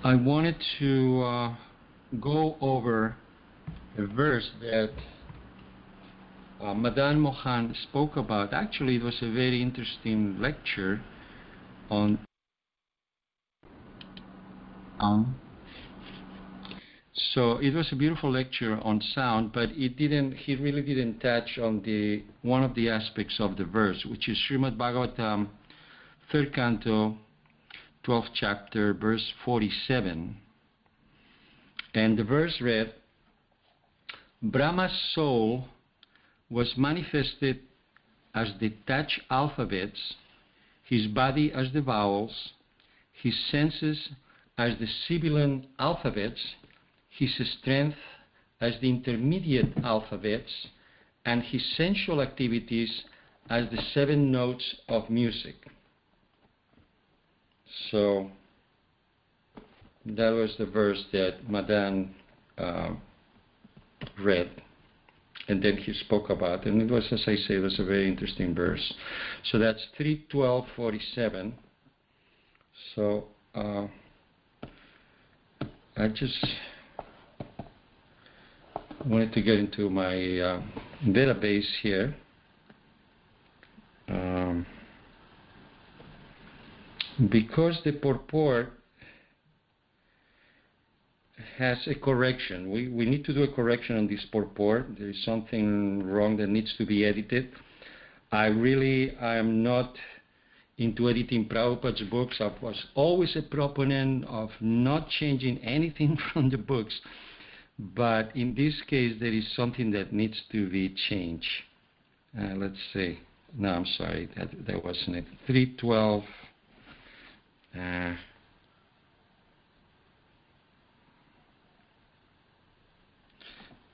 I wanted to go over a verse that Madan Mohan spoke about. Actually, it was a very interesting lecture on so it was a beautiful lecture on sound, but he really didn't touch on one of the aspects of the verse, which is Srimad Bhagavatam, 3rd canto, 12th chapter, verse 47. And the verse read, Brahma's soul was manifested as the touch alphabets, his body as the vowels, his senses as the sibilant alphabets, his strength as the intermediate alphabets, and his sensual activities as the 7 notes of music. So that was the verse that Madan read, and then he spoke about, and it was, as I say, it was a very interesting verse. So that's 3:12:47. So I just wanted to get into my database here. Because the purport has a correction. We need to do a correction on this purport. There is something wrong that needs to be edited. I am not into editing Prabhupada's books. I was always a proponent of not changing anything from the books. But in this case, there is something that needs to be changed. Let's see. No, I'm sorry. That wasn't it. 3:12.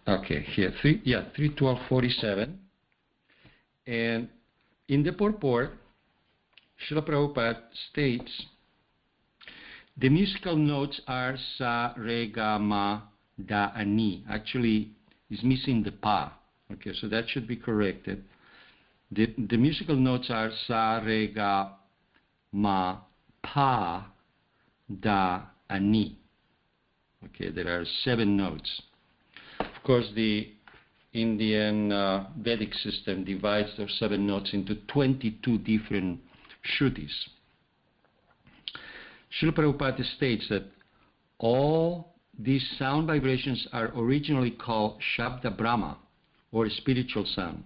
Okay, here, 3:12:47. And in the purport, Srila Prabhupada states, the musical notes are sa, re, ga, ma, da, and ni. Actually, is missing the pa. Okay, so that should be corrected. The musical notes are sa, re, ga, ma, pa, da, and ni. Okay, there are 7 notes. Of course, the Indian Vedic system divides those 7 notes into 22 different shrutis. Srila Prabhupada states that all these sound vibrations are originally called Shabda Brahmā, or spiritual sound.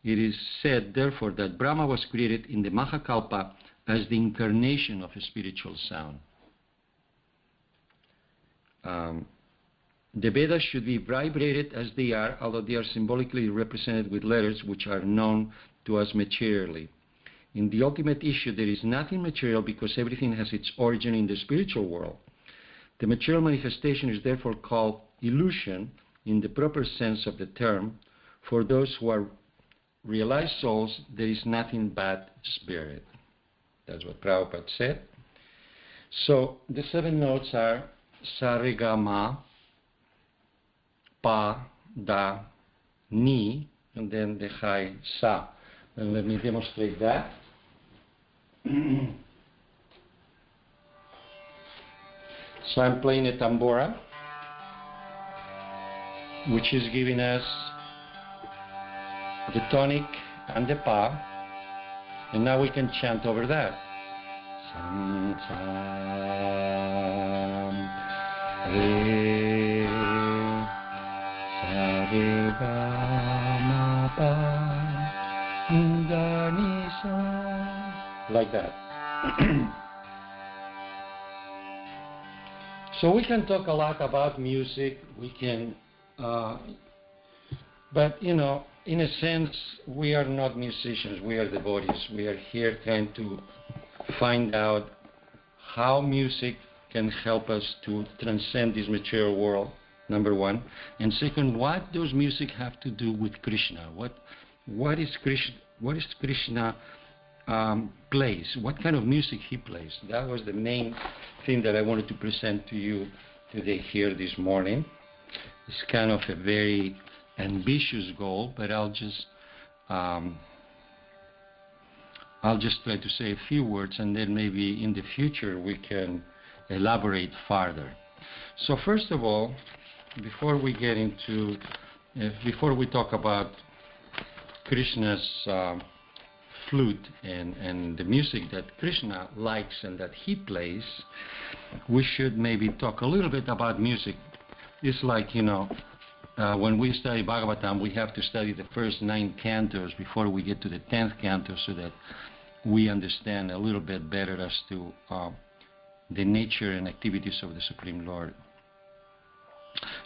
It is said, therefore, that Brahma was created in the Mahakalpa as the incarnation of a spiritual sound. The Vedas should be vibrated as they are, although they are symbolically represented with letters which are known to us materially. In the ultimate issue, there is nothing material because everything has its origin in the spiritual world. The material manifestation is therefore called illusion in the proper sense of the term. For those who are realized souls, there is nothing but spirit. That's what Prabhupada said. So the 7 notes are sa, re, ga, ma, pa, da, ni, and then the high sa. And let me demonstrate that. So I'm playing a tambura, which is giving us the tonic and the pa, and now we can chant over that. Sam, sam, re, sa, re, ga, ma, pa, da, ni, sa, like that. So we can talk a lot about music, we can, but you know, in a sense, we are not musicians, we are devotees. We are here trying to find out how music can help us to transcend this material world, number one. And second, what does music have to do with Krishna? What is Krishna plays? What kind of music he plays? That was the main thing that I wanted to present to you today here this morning. It's kind of a very ambitious goal, but I'll just try to say a few words, and then maybe in the future we can elaborate further. So first of all, before we get into, before we talk about Krishna's flute and the music that Krishna likes and that he plays, we should maybe talk a little bit about music. It's like, you know, when we study Bhagavatam, we have to study the first 9 cantos before we get to the 10th canto, so that we understand a little bit better as to the nature and activities of the Supreme Lord.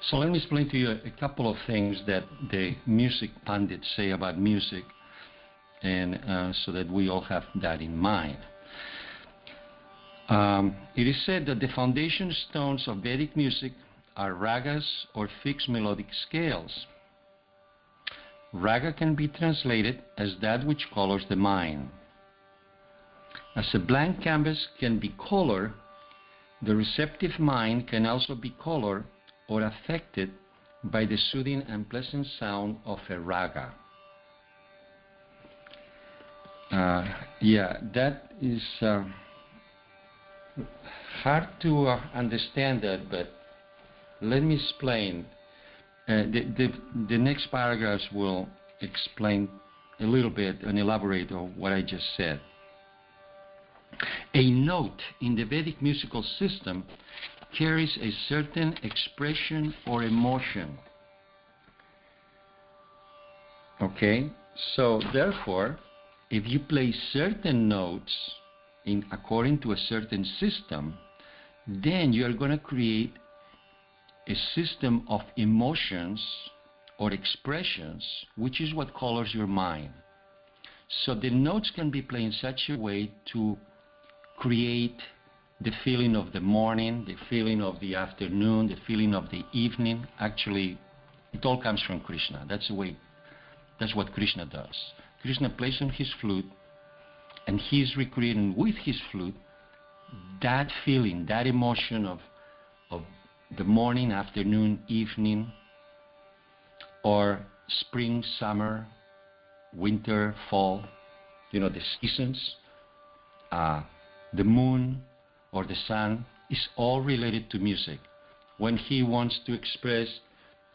So let me explain to you a couple of things that the music pundits say about music, and so that we all have that in mind. It is said that the foundation stones of Vedic music are ragas, or fixed melodic scales. Raga can be translated as that which colors the mind. As a blank canvas can be color, the receptive mind can also be colored or affected by the soothing and pleasant sound of a raga. Yeah, that is hard to understand that, but let me explain. The next paragraphs will explain a little bit and elaborate on what I just said. A note in the Vedic musical system carries a certain expression or emotion. Okay, so therefore, if you play certain notes according to a certain system, then you are going to create a system of emotions or expressions, which is what colors your mind. So the notes can be played in such a way to create the feeling of the morning, the feeling of the afternoon, the feeling of the evening. Actually, it all comes from Krishna. That's what Krishna does. Krishna plays on his flute, and he's recreating with his flute that feeling, that emotion of the morning, afternoon, evening, or spring, summer, winter, fall, you know, the seasons, the moon or the sun, is all related to music. When he wants to express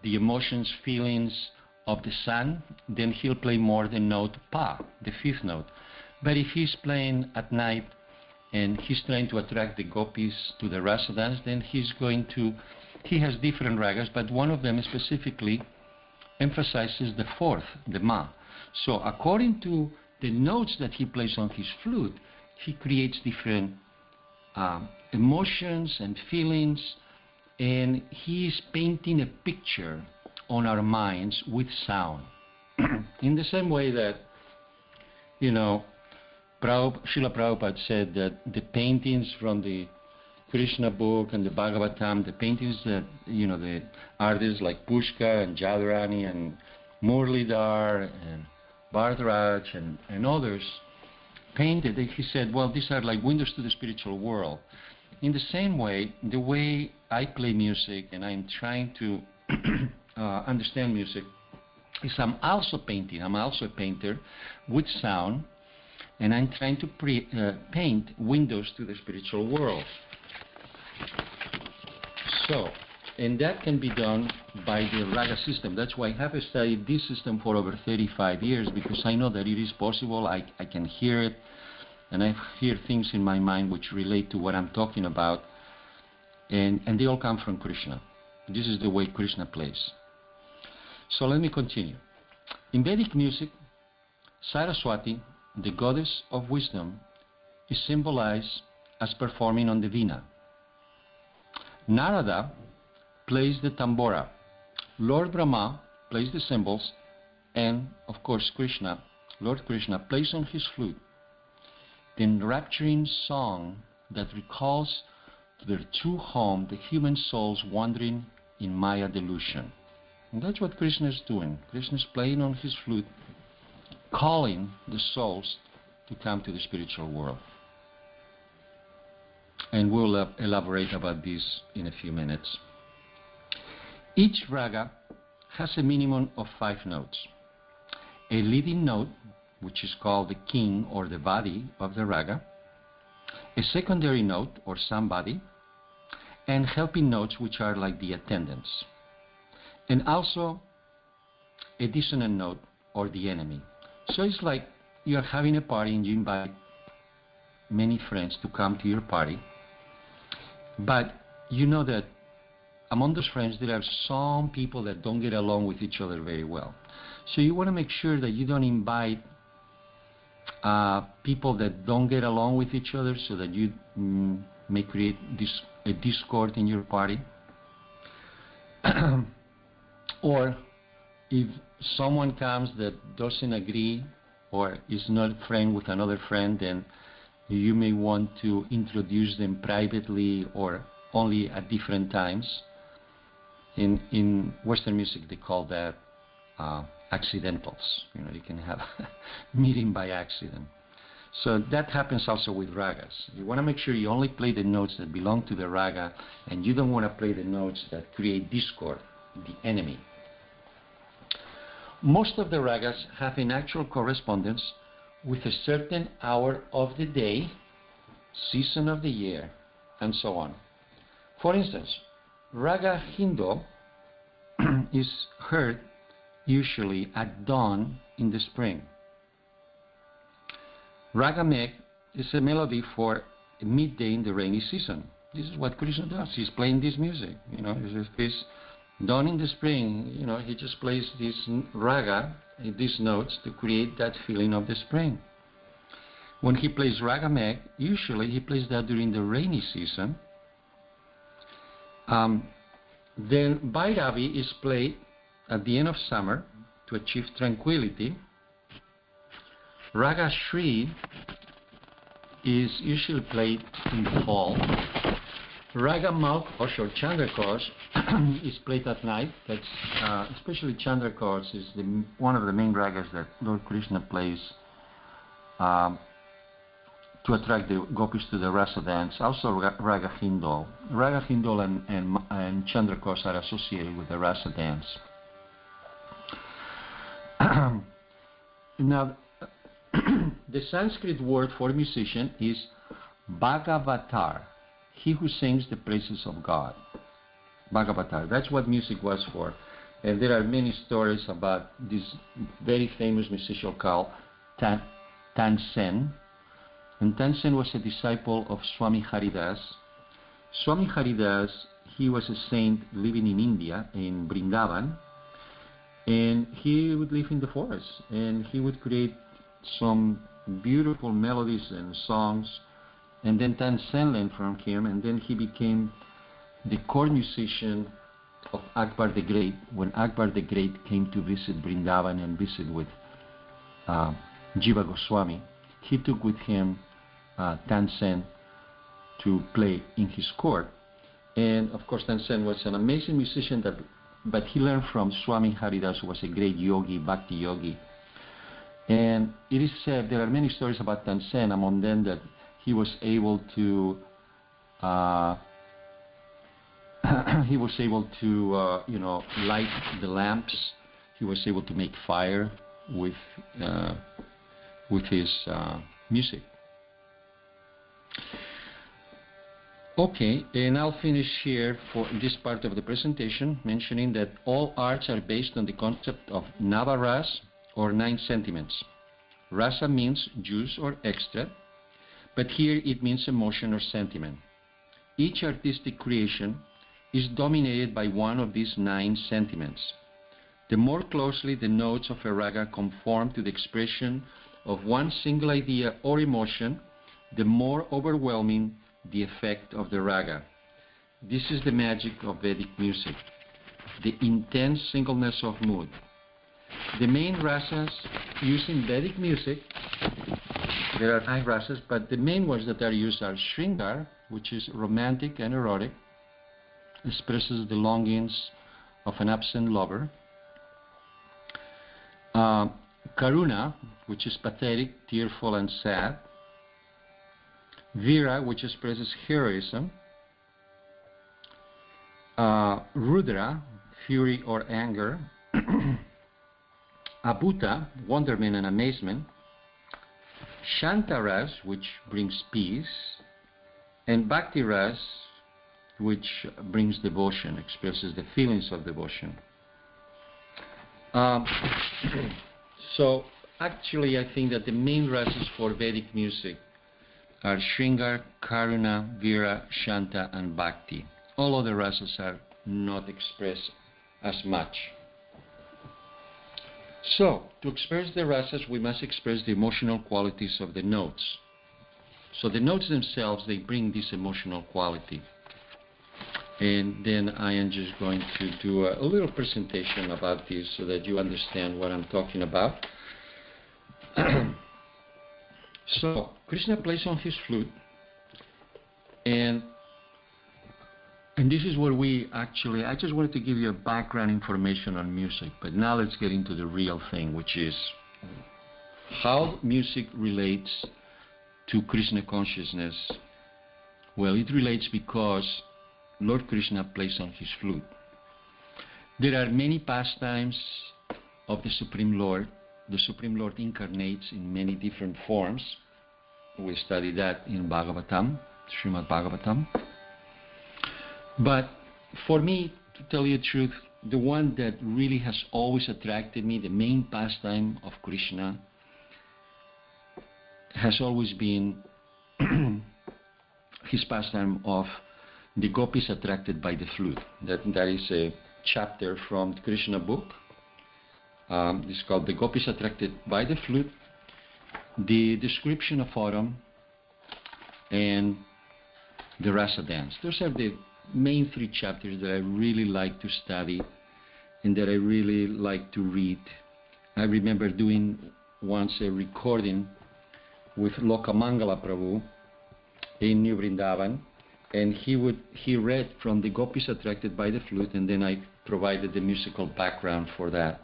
the emotions, feelings of the sun, then he'll play more the note pa, the 5th note. But if he's playing at night and he's trying to attract the gopis to the rasa dance, then he has different ragas, but one of them specifically emphasizes the 4th, the ma. So according to the notes that he plays on his flute, he creates different emotions and feelings, and he is painting a picture on our minds with sound. In the same way that, you know, Srila Prabhupada said that the paintings from the Krishna book and the Bhagavatam, the paintings that, you know, the artists like Pushkar and Jadurani and Murlidhar and Bhardraj and others painted, he said, well, these are like windows to the spiritual world. In the same way, the way I play music and I'm trying to understand music is I'm also painting. I'm also a painter with sound, and I'm trying to paint windows to the spiritual world. So, and that can be done by the raga system. That's why I have studied this system for over 35 years, because I know that it is possible. I can hear it, and I hear things in my mind which relate to what I'm talking about, and they all come from Krishna. This is the way Krishna plays. So let me continue. In Vedic music, Saraswati, the goddess of wisdom, is symbolized as performing on the veena. Narada plays the tambora. Lord Brahmā plays the cymbals, and of course Krishna, Lord Krishna, plays on his flute the enrapturing song that recalls to their true home the human souls wandering in Maya delusion. And that's what Krishna is doing. Krishna is playing on his flute, calling the souls to come to the spiritual world. And we'll elaborate about this in a few minutes. Each raga has a minimum of 5 notes. A leading note, which is called the king or the body of the raga, a secondary note or sambadi, and helping notes, which are like the attendants, and also a dissonant note or the enemy. So it's like you're having a party and you invite many friends to come to your party, but you know that among those friends there are some people that don't get along with each other very well. So you want to make sure that you don't invite people that don't get along with each other, so that you may create a discord in your party. Or if someone comes that doesn't agree or is not a friend with another friend, then you may want to introduce them privately or only at different times. In Western music they call that accidentals. You know, you can have a meeting by accident. So that happens also with ragas. You want to make sure you only play the notes that belong to the raga, and you don't want to play the notes that create discord, the enemy. Most of the ragas have an actual correspondence with a certain hour of the day, season of the year, and so on. For instance, Raga Hindu is heard usually at dawn in the spring. Raga Meg is a melody for midday in the rainy season. This is what Krishna does. He's playing this music. You know, it's dawn in the spring. You know, he just plays this raga, these notes, to create that feeling of the spring. When he plays Raga Meg, usually he plays that during the rainy season. Then Bhairavi is played at the end of summer to achieve tranquility. Raga Shri is usually played in the fall. Raga Malkosh or Chandrakosh is played at night. That's especially Chandrakosh is one of the main ragas that Lord Krishna plays to attract the gopis to the rasa dance. Also Raga Hindol. Raga Hindol and Chandrakosh are associated with the rasa dance. Now, the Sanskrit word for musician is Bhagavatar, he who sings the praises of God. Bhagavatar, that's what music was for. And there are many stories about this very famous musician called Tansen. And Tansen was a disciple of Swami Haridas. Swami Haridas, he was a saint living in India, in Vrindavan, and he would live in the forest, and he would create some beautiful melodies and songs, and then Tansen learned from him, and then he became the court musician of Akbar the Great. When Akbar the Great came to visit Vrindavan and visit with Jiva Goswami, he took with him Tansen to play in his court. And of course Tansen was an amazing musician, but he learned from Swami Haridas, who was a great yogi, bhakti yogi. And it is said, there are many stories about Tansen, among them that he was able to light the lamps. He was able to make fire with his music. Okay, and I'll finish here for this part of the presentation, mentioning that all arts are based on the concept of Navaras, or 9 sentiments. Rasa means juice or extra, but here it means emotion or sentiment. Each artistic creation is dominated by one of these 9 sentiments. The more closely the notes of a raga conform to the expression of one single idea or emotion, the more overwhelming the effect of the raga. This is the magic of Vedic music, the intense singleness of mood. The main rasas used in Vedic music, there are 9 rasas, but the main ones that are used are Shringar, which is romantic and erotic, expresses the longings of an absent lover. Karuna, which is pathetic, tearful and sad. Vira, which expresses heroism. Rudra, fury or anger. Abhuta, wonderment and amazement. Shantaras, which brings peace. And Bhaktiras, which brings devotion, expresses the feelings of devotion. So actually I think that the main rasas for Vedic music are Shringar, Karuna, Vira, Shanta and Bhakti. All other rasas are not expressed as much. So, to express the rasas, we must express the emotional qualities of the notes. So the notes themselves, they bring this emotional quality. And then I am just going to do a little presentation about this so that you understand what I'm talking about. So, Krishna plays on his flute, and this is where we actually, I just wanted to give you a background information on music, but now let's get into the real thing, which is how music relates to Krishna consciousness. Well, it relates because Lord Krishna plays on his flute. There are many pastimes of the Supreme Lord. The Supreme Lord incarnates in many different forms. We study that in Bhagavatam, Srimad Bhagavatam. But for me, to tell you the truth, the one that really has always attracted me, the main pastime of Krishna, has always been his pastime of the gopis attracted by the flute. That is a chapter from the Krishna book. It's called The Gopis Attracted by the Flute, the description of autumn, and the rasa dance. Those are the main three chapters that I really like to study and that I really like to read. I remember doing once a recording with Lokamangala Prabhu in New Vrindavan, and he read from The Gopis Attracted by the Flute, and then I provided the musical background for that.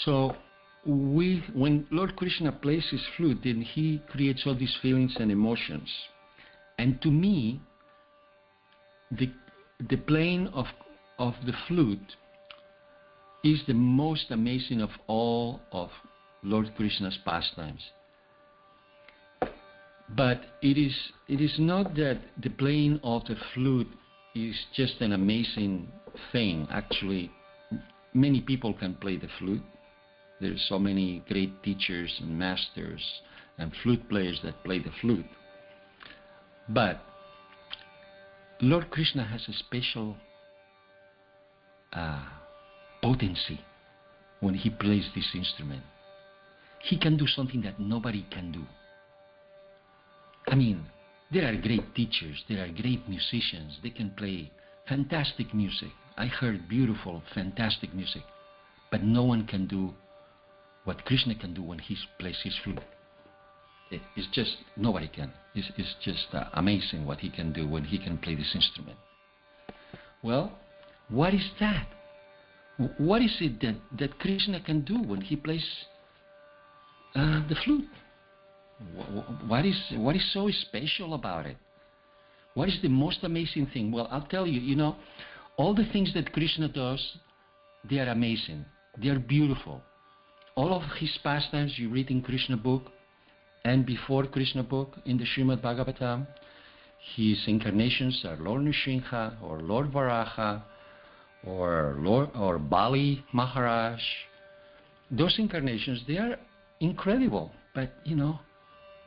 So when Lord Krishna plays his flute, then he creates all these feelings and emotions. And to me, the playing of the flute is the most amazing of all of Lord Krishna's pastimes. But it is not that the playing of the flute is just an amazing thing. Actually, many people can play the flute. There's so many great teachers and masters and flute players that play the flute. But Lord Krishna has a special potency when he plays this instrument. He can do something that nobody can do. I mean, there are great teachers, there are great musicians, they can play fantastic music. I heard beautiful, fantastic music, but no one can do what Krishna can do when he plays his flute. It's just, nobody can. It's just amazing what he can do when he can play this instrument. Well, what is that? What is it that Krishna can do when he plays the flute? What is so special about it? What is the most amazing thing? Well, I'll tell you, you know, all the things that Krishna does, they are amazing. They are beautiful. All of his pastimes you read in Krishna book and before Krishna book in the Srimad Bhagavatam, his incarnations are Lord Nrsimha or Lord Varaha or Bali Maharaj. Those incarnations, they are incredible. But, you know,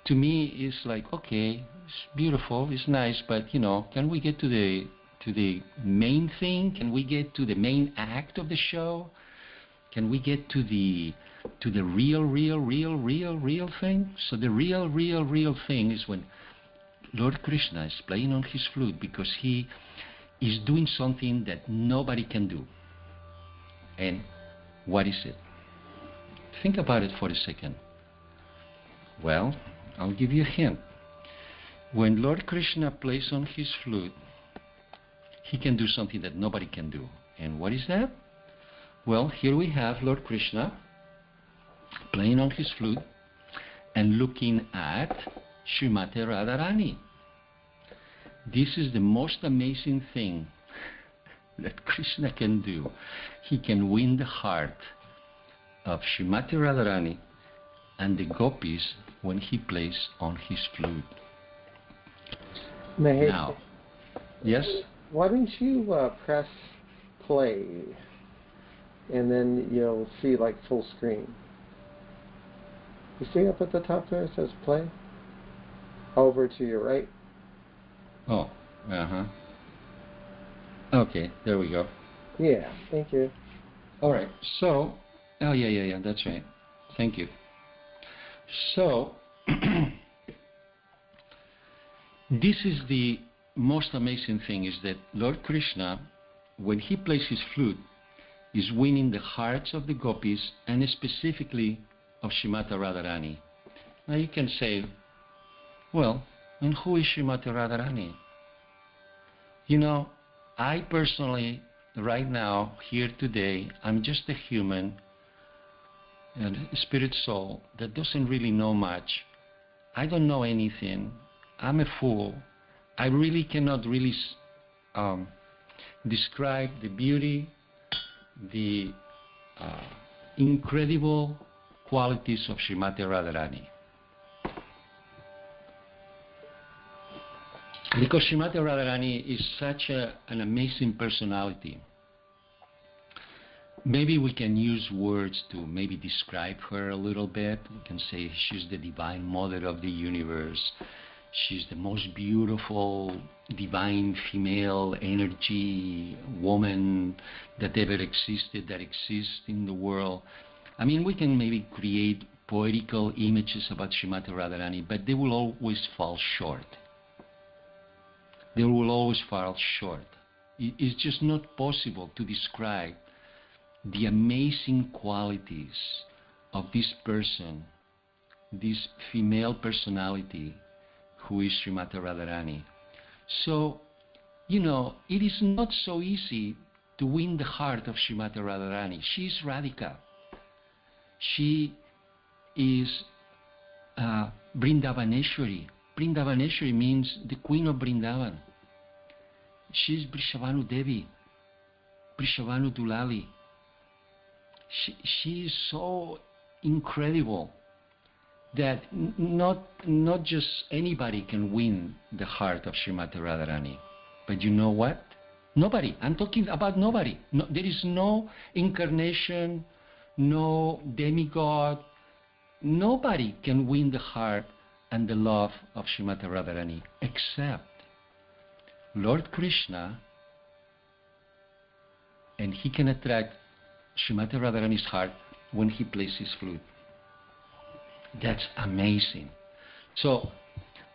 to me it's like, okay, it's beautiful, it's nice, but, you know, can we get to the main thing? Can we get to the main act of the show? Can we get to the real thing? So the real thing is when Lord Krishna is playing on his flute, because he is doing something that nobody can do. And what is it? Think about it for a second. Well, I'll give you a hint. When Lord Krishna plays on his flute, he can do something that nobody can do. And what is that? Well, here we have Lord Krishna playing on his flute and looking at Srimati Radharani. This is the most amazing thing that Krishna can do. He can win the heart of Srimati Radharani and the gopis when he plays on his flute. Mahesh, Now, yes? why don't you press play, and then you'll see like full screen. You see up at the top there it says play? Over to your right. Oh, okay, there we go. Yeah, thank you. All right, so, oh yeah, that's right. Thank you. So, this is the most amazing thing, is that Lord Krishna, when he plays his flute, is winning the hearts of the gopis and specifically of Srimati Radharani. Now you can say, well, and who is Srimati Radharani? You know, I personally, right now, here today, I'm just a human, a spirit soul that doesn't really know much. I don't know anything. I'm a fool. I really cannot really describe the beauty, the incredible qualities of Srimati Radharani. Because Srimati Radharani is such an amazing personality. Maybe we can use words to maybe describe her a little bit. We can say she's the divine mother of the universe. She's the most beautiful, divine female energy woman that ever existed, that exists in the world. I mean, we can maybe create poetical images about Srimati Radharani, but they will always fall short. They will always fall short. It's just not possible to describe the amazing qualities of this person, this female personality who is Srimati Radharani. So, you know, it is not so easy to win the heart of Srimati Radharani. She is Radhika. She is Vrindavaneshwari. Vrindavaneshwari means the queen of Vrindavan. She is Vrishabhanu Devi, Vrishabhanu Dulali. She is so incredible that not just anybody can win the heart of Srimati Radharani. But you know what? Nobody. I'm talking about nobody. No, there is no incarnation, no demigod. Nobody can win the heart and the love of Srimati Radharani except Lord Krishna, and he can attract Srimati Radharani's heart when he plays his flute. That's amazing. So,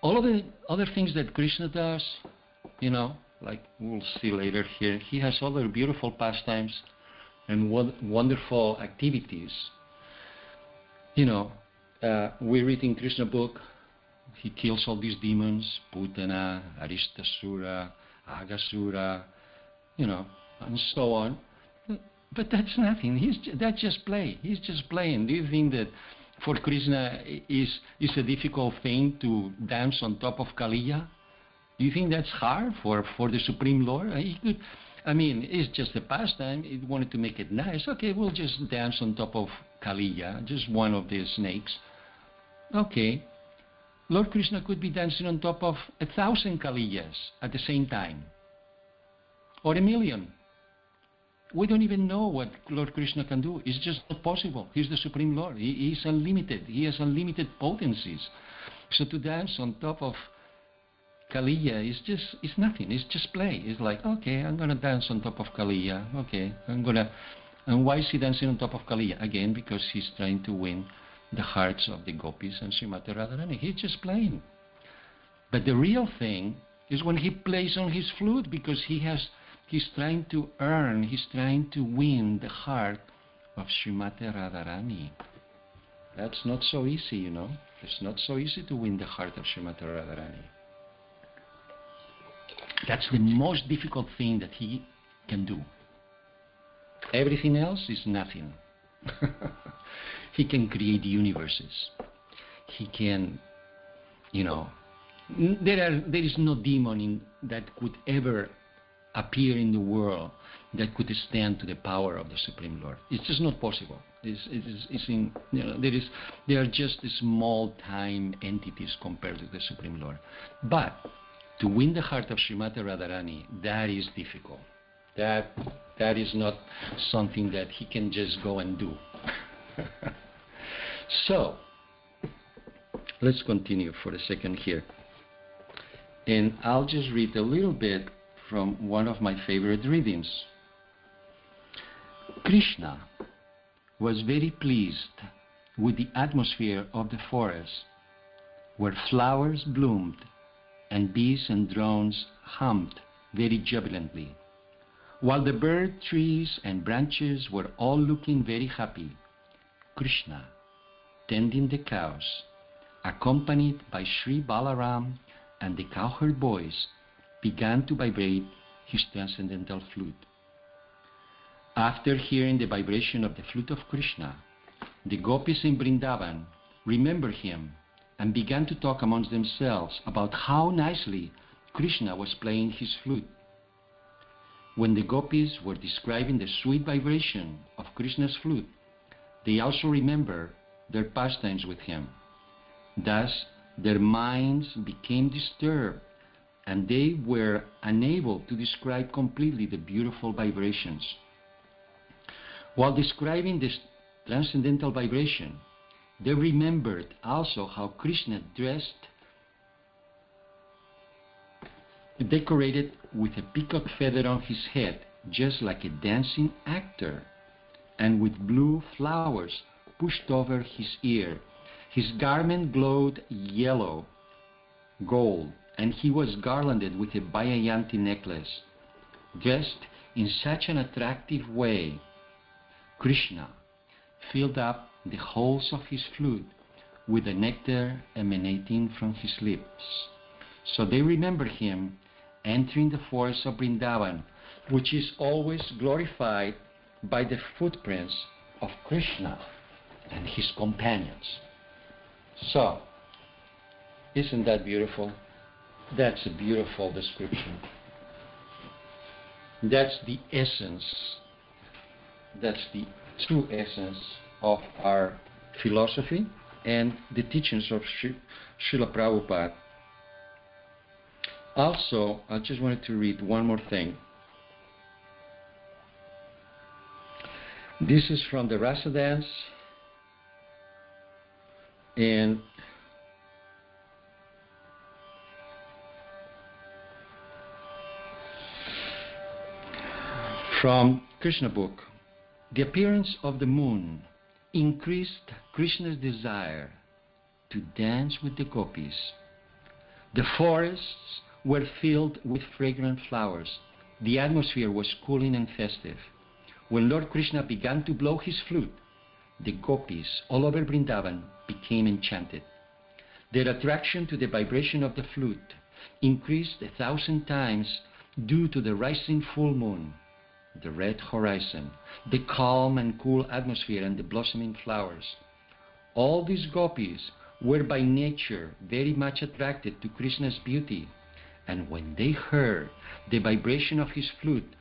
all of the other things that Krishna does, you know, like we'll see later here, he has other beautiful pastimes and wonderful activities. You know, we read in Krishna book, he kills all these demons, Putana, Aristasura, Agasura, you know, and so on. But that's nothing. That's just play. He's just playing. Do you think that for Krishna is a difficult thing to dance on top of Kaliya? Do you think that's hard for the Supreme Lord? He could, I mean, it's just a pastime. He wanted to make it nice. Okay, we'll just dance on top of Kaliya, just one of the snakes. Okay. Lord Krishna could be dancing on top of 1,000 Kaliyas at the same time, or 1,000,000. We don't even know what Lord Krishna can do. It's just not possible. He's the Supreme Lord. He is unlimited. He has unlimited potencies. So to dance on top of Kaliya is nothing. It's just play. It's like, okay, I'm going to dance on top of Kaliya. Okay, and why is he dancing on top of Kaliya? Again, because he's trying to win the hearts of the gopis and Srimati Radharani. He's just playing. But the real thing is when he plays on his flute, because he's trying to earn, he's trying to win the heart of Srimati Radharani. That's not so easy, you know. It's not so easy to win the heart of Srimati Radharani. That's the most difficult thing that he can do. Everything else is nothing. He can create universes. He can, you know, there is no demon that could ever appear in the world that could stand to the power of the Supreme Lord. It's just not possible. They are just small time entities compared to the Supreme Lord. But to win the heart of Srimati Radharani, that is difficult. That is not something that he can just go and do. So, let's continue for a second here. And I'll just read a little bit from one of my favorite readings. Krishna was very pleased with the atmosphere of the forest, where flowers bloomed and bees and drones hummed very jubilantly. While the bird trees and branches were all looking very happy, Krishna, tending the cows, accompanied by Sri Balaram and the cowherd boys, began to vibrate his transcendental flute. After hearing the vibration of the flute of Krishna, the gopis in Vrindavan remembered him and began to talk amongst themselves about how nicely Krishna was playing his flute. When the gopis were describing the sweet vibration of Krishna's flute, they also remembered their pastimes with him. Thus, their minds became disturbed, and they were unable to describe completely the beautiful vibrations. While describing this transcendental vibration, they remembered also how Krishna dressed, decorated with a peacock feather on his head, just like a dancing actor, and with blue flowers pushed over his ear. His garment glowed yellow, gold, and he was garlanded with a Vajayanti necklace. Dressed in such an attractive way, Krishna filled up the holes of his flute with the nectar emanating from his lips. So they remember him entering the forest of Vrindavan, which is always glorified by the footprints of Krishna and his companions. So, isn't that beautiful? That's a beautiful description. That's the essence, that's the true essence of our philosophy and the teachings of Srila Prabhupada. Also, I just wanted to read one more thing. This is from the Rasa Dance, and from Krishna book. The appearance of the moon increased Krishna's desire to dance with the gopis. The forests were filled with fragrant flowers. The atmosphere was cooling and festive. When Lord Krishna began to blow his flute, the gopis all over Vrindavan became enchanted. Their attraction to the vibration of the flute increased 1,000 times due to the rising full moon, the red horizon, the calm and cool atmosphere, and the blossoming flowers. All these gopis were by nature very much attracted to Krishna's beauty, and when they heard the vibration of his flute,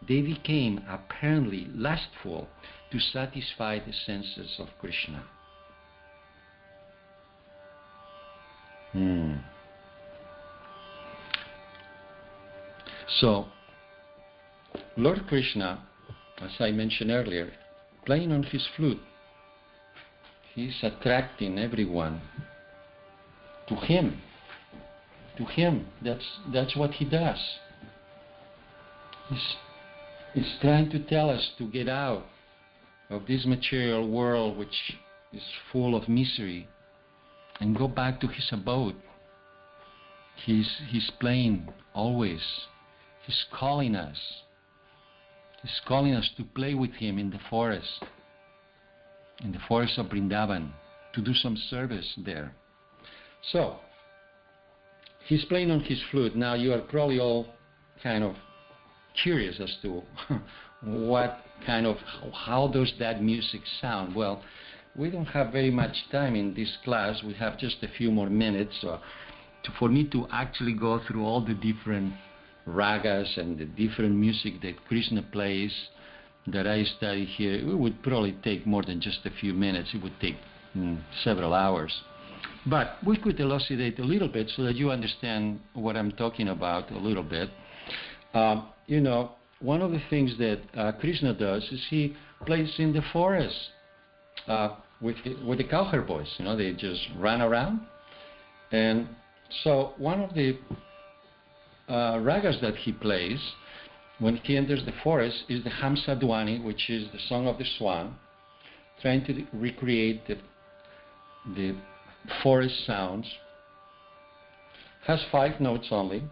they became apparently lustful to satisfy the senses of Krishna. So, Lord Krishna, as I mentioned earlier, playing on his flute, he's attracting everyone to him. To him. That's what he does. He's trying to tell us to get out of this material world which is full of misery and go back to his abode. He's playing always. He's calling us. He's calling us to play with him in the forest of Vrindavan, to do some service there. So, he's playing on his flute. Now you are probably all kind of curious as to how does that music sound? Well, we don't have very much time in this class. We have just a few more minutes for me to actually go through all the different ragas and the different music that Krishna plays. that I study here, it would probably take more than just a few minutes. It would take several hours. But we could elucidate a little bit so that you understand what I'm talking about a little bit. You know, one of the things that Krishna does is he plays in the forest with the cowherd boys. You know, they just run around. And so one of the ragas that he plays when he enters the forest is the Hamsa Dwani, which is the song of the swan, trying to recreate the forest sounds. Has 5 notes only.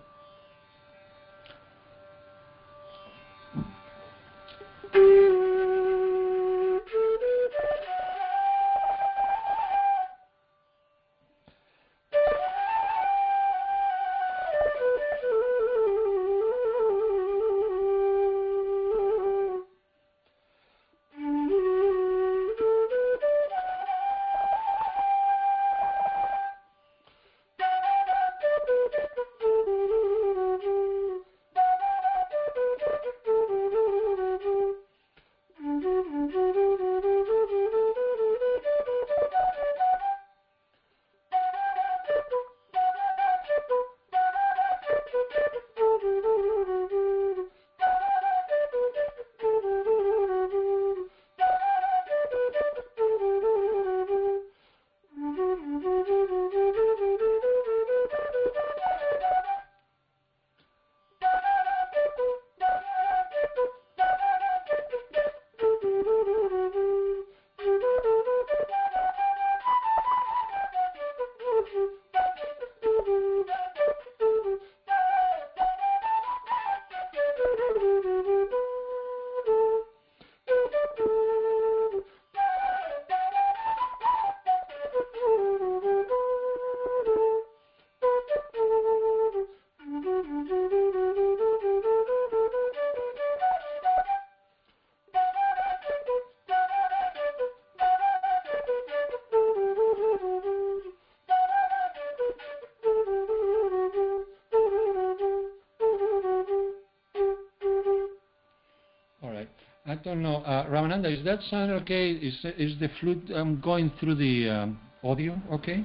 I don't know. Ramananda, is that sound okay? Is the flute going through the audio okay?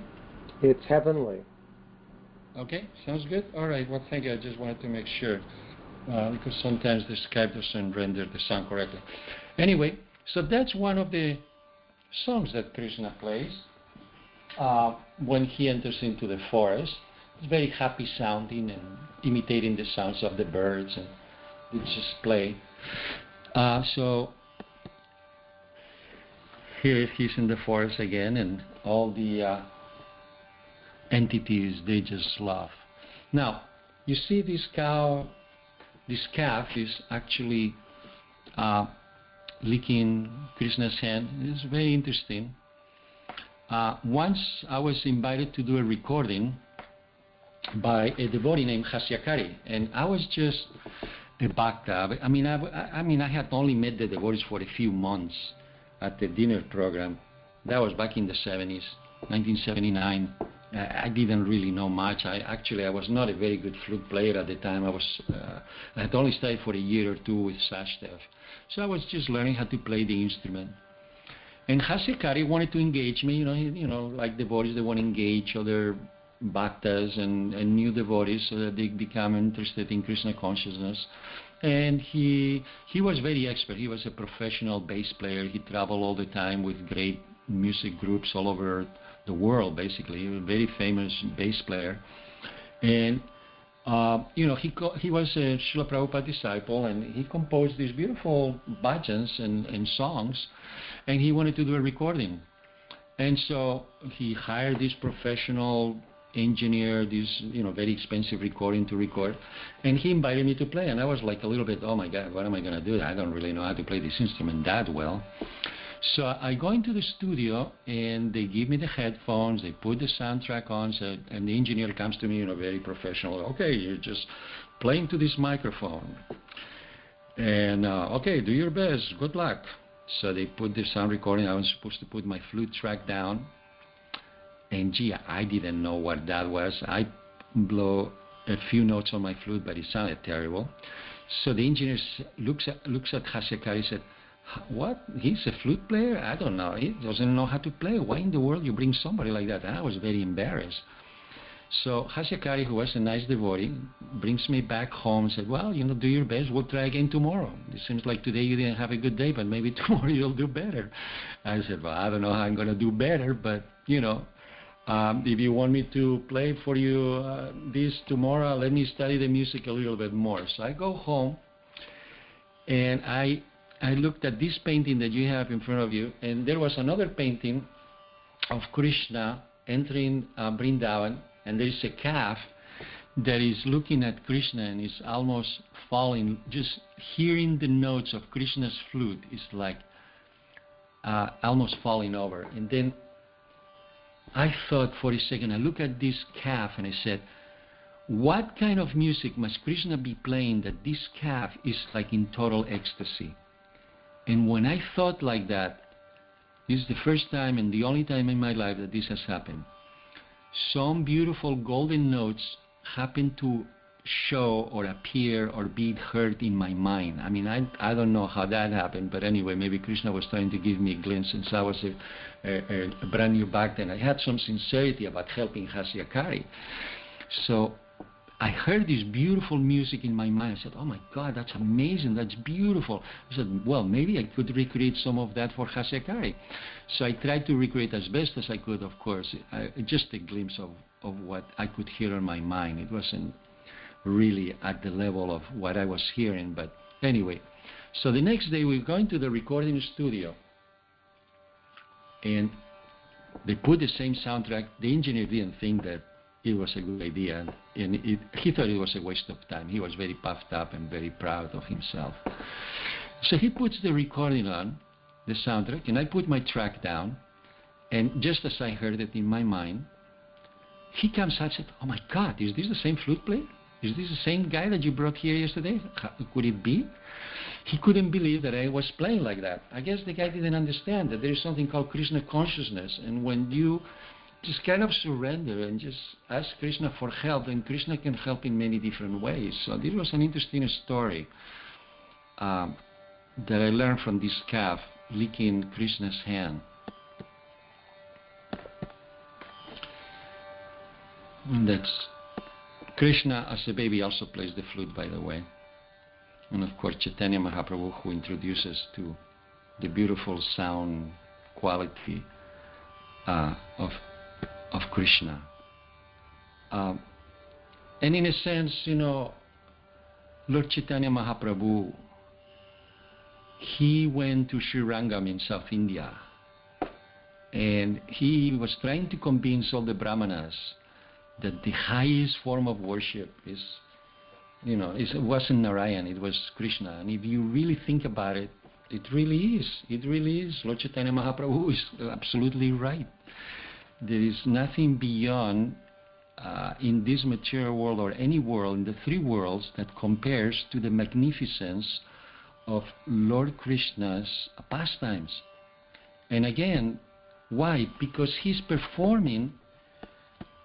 It's heavenly. Okay, sounds good. All right, well, thank you. I just wanted to make sure because sometimes the Skype doesn't render the sound correctly. Anyway, so that's one of the songs that Krishna plays when he enters into the forest. It's very happy sounding and imitating the sounds of the birds, and we just play. So here he's in the forest again, and all the entities, they just laugh. Now, you see this calf is actually licking Krishna's hand. It's very interesting. Once I was invited to do a recording by a devotee named Hasyakari, and I was just a bhakta. I mean, I had only met the devotees for a few months at the dinner program. That was back in the 70s, 1979. I didn't really know much. I was not a very good flute player at the time. I had only studied for a year or two with Sashdev. So I was just learning how to play the instrument. And Hasyakari wanted to engage me, you know, like devotees, they want to engage other bhaktas and new devotees so that they become interested in Krishna consciousness. And he was very expert. He was a professional bass player. He traveled all the time with great music groups all over the world, basically. A very famous bass player. And you know, he was a Srila Prabhupada disciple, and he composed these beautiful bhajans and songs, and he wanted to do a recording. And so he hired this professional engineer, this, you know, very expensive recording to record, and he invited me to play. And I was like a little bit, oh my God, what am I going to do? I don't really know how to play this instrument that well. So I go into the studio, and they give me the headphones, they put the soundtrack on, so, and the engineer comes to me, you know, very professional. Okay, you're just playing to this microphone. And okay, do your best, good luck. So they put the sound recording. I was supposed to put my flute track down. And gee, I didn't know what that was. I blow a few notes on my flute, but it sounded terrible. So the engineer looks at Hasyakari and said, What? He's a flute player? I don't know. He doesn't know how to play. Why in the world you bring somebody like that? And I was very embarrassed. So Hasyakari, who was a nice devotee, brings me back home and said, well, do your best. We'll try again tomorrow. It seems like today you didn't have a good day, but maybe tomorrow you'll do better. I said, well, I don't know how I'm going to do better, but, if you want me to play for you this tomorrow, let me study the music a little bit more. So I go home, and I looked at this painting that you have in front of you, and there was another painting of Krishna entering Vrindavan, and there is a calf that is looking at Krishna and is almost falling. Just hearing the notes of Krishna's flute is like almost falling over. And then I thought for a second, I looked at this calf and I said, what kind of music must Krishna be playing that this calf is like in total ecstasy? And when I thought like that, this is the first time and the only time in my life that this has happened. Some beautiful golden notes happen to show or appear or be heard in my mind. I mean, I don't know how that happened, but anyway, maybe Krishna was trying to give me a glimpse since I was a brand new back then. I had some sincerity about helping Hasyakari. So I heard this beautiful music in my mind. I said, oh my God, that's amazing, that's beautiful. I said, well, maybe I could recreate some of that for Hasyakari. So I tried to recreate as best as I could, of course, just a glimpse of what I could hear in my mind. It wasn't really at the level of what I was hearing, but anyway. So the next day we were going to the recording studio, and they put the same soundtrack. The engineer didn't think that it was a good idea, and he thought it was a waste of time. He was very puffed up and very proud of himself. So he puts the recording on, the soundtrack, and I put my track down, and just as I heard it in my mind, he comes out and said, oh my God, is this the same flute player? Is this the same guy that you brought here yesterday? Could it be? He couldn't believe that I was playing like that. I guess the guy didn't understand that there is something called Krishna consciousness, and when you just kind of surrender and just ask Krishna for help, and Krishna can help in many different ways. So this was an interesting story that I learned from this calf licking Krishna's hand. And that's Krishna as a baby also plays the flute, by the way. And of course Chaitanya Mahaprabhu, who introduces to the beautiful sound quality of Krishna. And in a sense, Lord Chaitanya Mahaprabhu, he went to Sri Rangam in South India, and he was trying to convince all the Brahmanas that the highest form of worship is, it wasn't Narayan, it was Krishna. And if you really think about it, it really is. It really is. Lord Chaitanya Mahaprabhu is absolutely right. There is nothing beyond in this material world or any world, in the three worlds, that compares to the magnificence of Lord Krishna's pastimes. And again, why? Because he's performing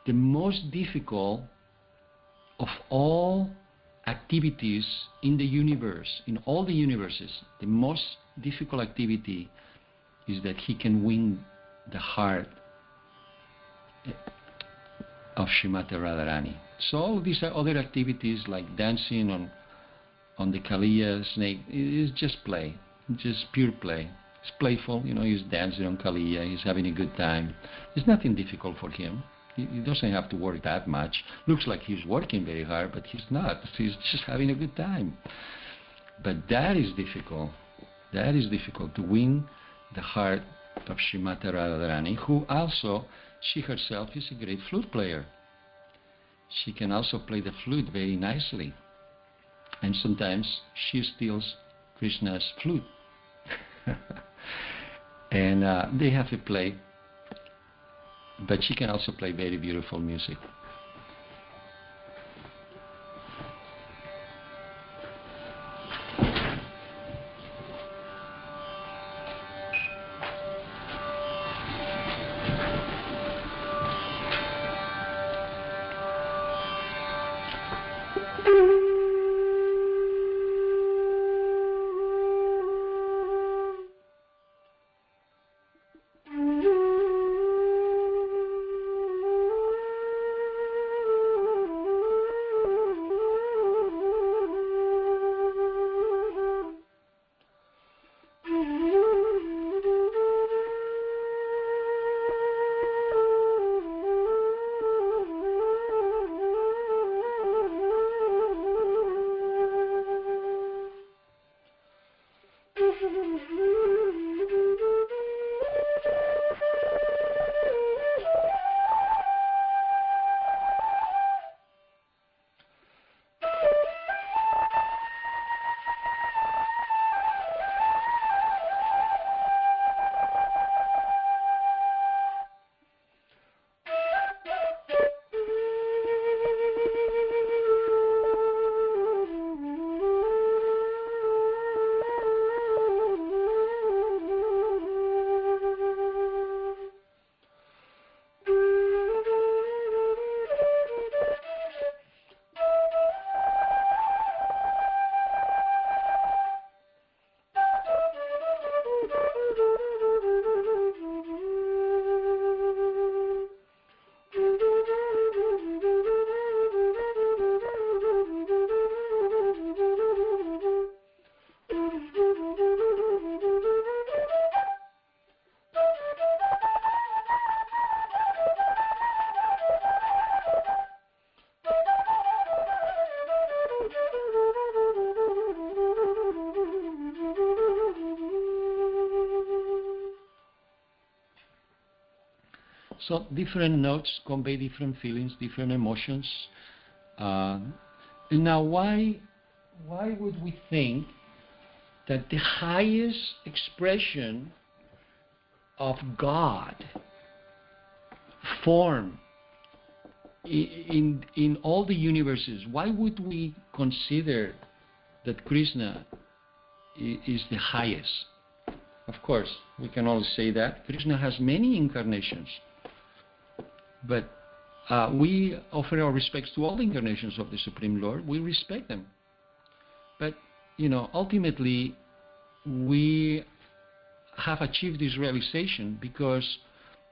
the most difficult of all activities in the universe, in all the universes. The most difficult activity is that he can win the heart of Srimati Radharani. So all these other activities like dancing on the Kaliya snake is just play, just pure play. It's playful, he's dancing on Kaliya, he's having a good time. There's nothing difficult for him. He doesn't have to work that much. Looks like he's working very hard, but he's not. He's just having a good time. But that is difficult. That is difficult, to win the heart of Srimati Radharani, who also, she herself is a great flute player. She can also play the flute very nicely. And sometimes she steals Krishna's flute. And they have a play. But she can also play very beautiful music. So different notes convey different feelings, different emotions. Now, why would we think that the highest expression of God form in all the universes, why would we consider that Krishna is the highest? Of course, we can all say that. Krishna has many incarnations, but we offer our respects to all the incarnations of the Supreme Lord. We respect them. But, ultimately, we have achieved this realization because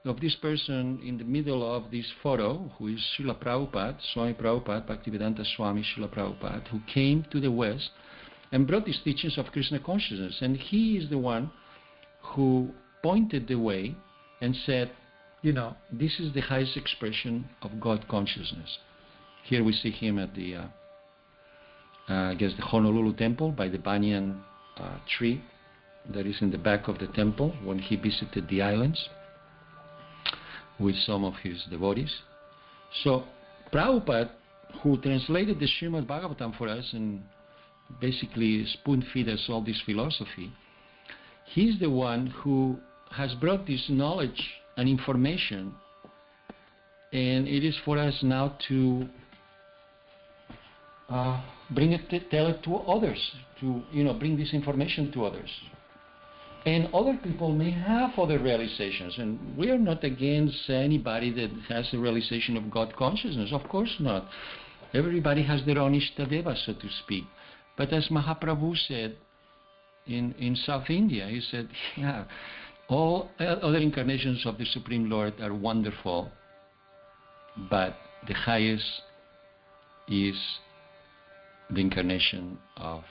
of this person in the middle of this photo, who is Srila Prabhupada, Swami Prabhupada, Bhaktivedanta Swami Srila Prabhupada, who came to the West and brought these teachings of Krishna consciousness. And he is the one who pointed the way and said, this is the highest expression of God consciousness. Here we see him at the, the Honolulu temple by the banyan tree that is in the back of the temple when he visited the islands with some of his devotees. So Prabhupada, who translated the Srimad Bhagavatam for us and basically spoon-fed us all this philosophy, he's the one who has brought this knowledge and information, and it is for us now to tell it to others, to bring this information to others. And other people may have other realizations, and we are not against anybody that has a realization of God consciousness. Of course not. Everybody has their own Ishtadeva, so to speak. But as Mahaprabhu said in South India, he said, yeah, all other incarnations of the Supreme Lord are wonderful, but the highest is the incarnation of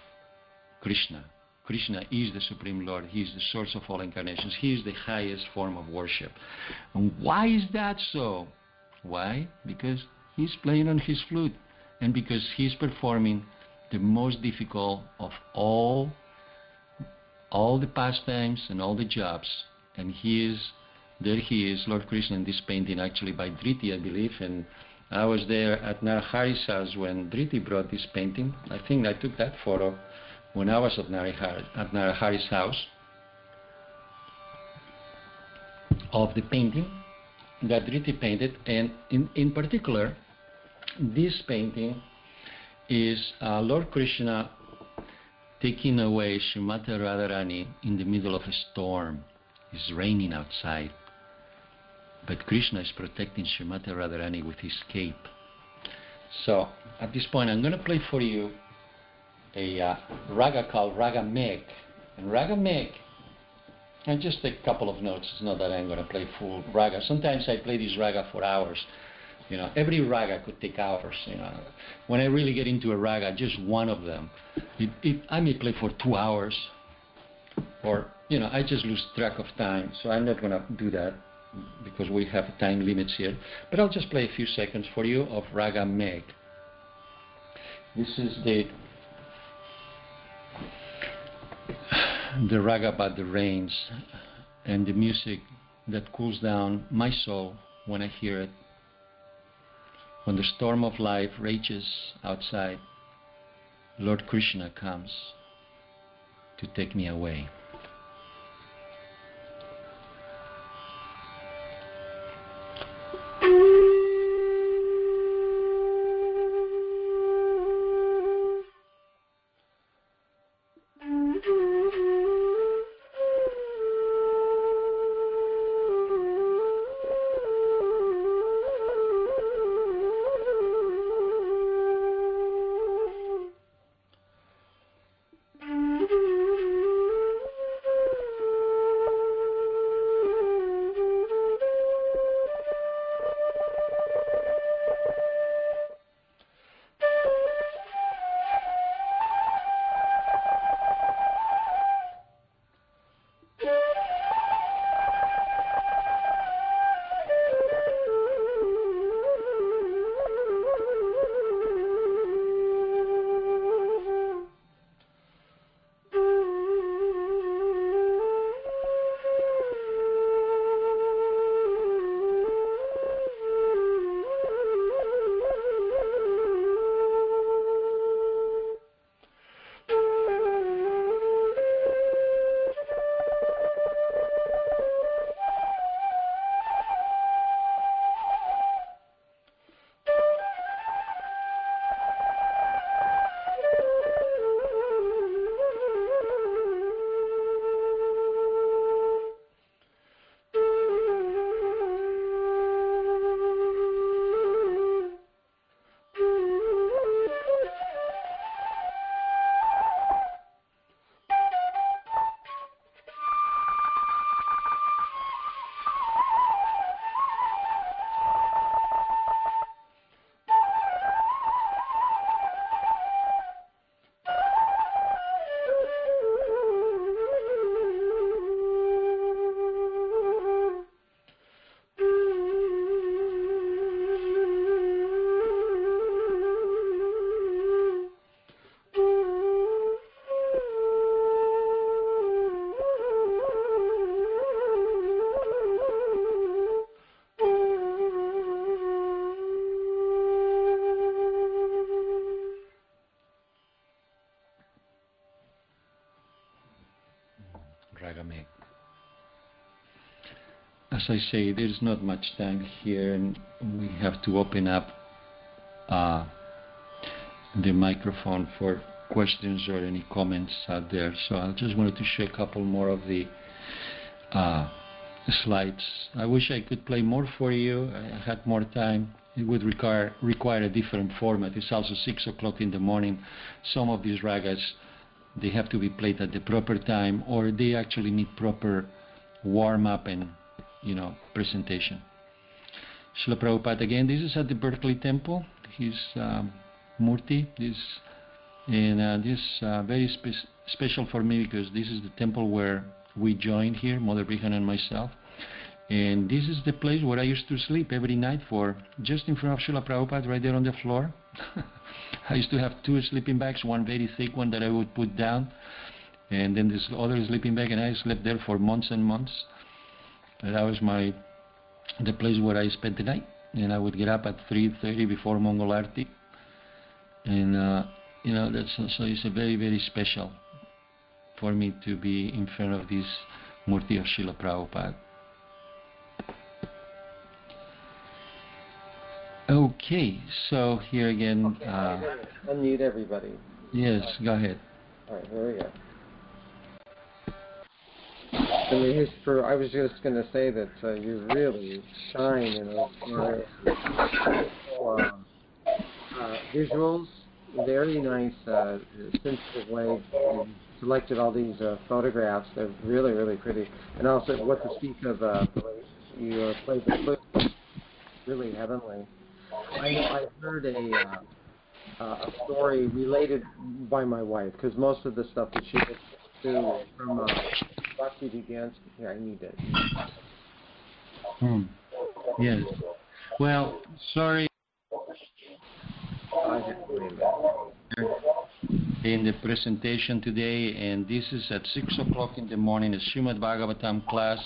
Krishna. Krishna is the Supreme Lord. He is the source of all incarnations. He is the highest form of worship. And why is that so? Why? Because he's playing on his flute, and because he's performing the most difficult of all the pastimes and all the jobs. And there he is, Lord Krishna, in this painting, actually by Dhriti, I believe. And I was there at Narahari's house when Dhriti brought this painting. I think I took that photo when I was at Narahari's house of the painting that Dhriti painted. And in particular, this painting is Lord Krishna taking away Srimati Radharani in the middle of a storm. It's raining outside, but Krishna is protecting Srimati Radharani with his cape. So at this point I'm going to play for you a raga called Raga Meg. And Raga Meg, and just a couple of notes, it's not that I'm going to play full raga. Sometimes I play this raga for hours. Every raga could take hours. When I really get into a raga, just one of them, I may play for 2 hours, or I just lose track of time. So I'm not going to do that because we have time limits here. But I'll just play a few seconds for you of Raga Meg. This is the raga about the rains and the music that cools down my soul when I hear it. When the storm of life rages outside, Lord Krishna comes to take me away. as I say, there's not much time here, and we have to open up the microphone for questions or any comments out there. So I just wanted to show a couple more of the slides. I wish I could play more for you. I had more time. It would require a different format. It's also 6 o'clock in the morning. Some of these ragas, they have to be played at the proper time, or they actually need proper warm-up and, presentation. Srila Prabhupada again. This is at the Berkeley Temple. His Murti. This very special for me because this is the temple where we joined here, Mother Brigham and myself. And this is the place where I used to sleep every night just in front of Srila Prabhupada, right there on the floor. I used to have 2 sleeping bags, one very thick one that I would put down, and then this other sleeping bag, and I slept there for months and months. And that was the place where I spent the night. And I would get up at 3:30 before Mongol Arti. And, that's also it's a very, very special for me to be in front of this Murti of Srila Prabhupada. Okay, so here again. Unmute everybody. Yes, go ahead. All right, here we go. I was just going to say that you really shine in those visuals. Very nice, sensitive way. You selected all these photographs. They're really, really pretty. And also, what to speak of, you played the flute. Really heavenly. I heard a story related by my wife, because most of the stuff that she did do from Bhakti begins. Here, I need it. Yes. Well, sorry. In the presentation today, and this is at 6 o'clock in the morning, a Srimad Bhagavatam class.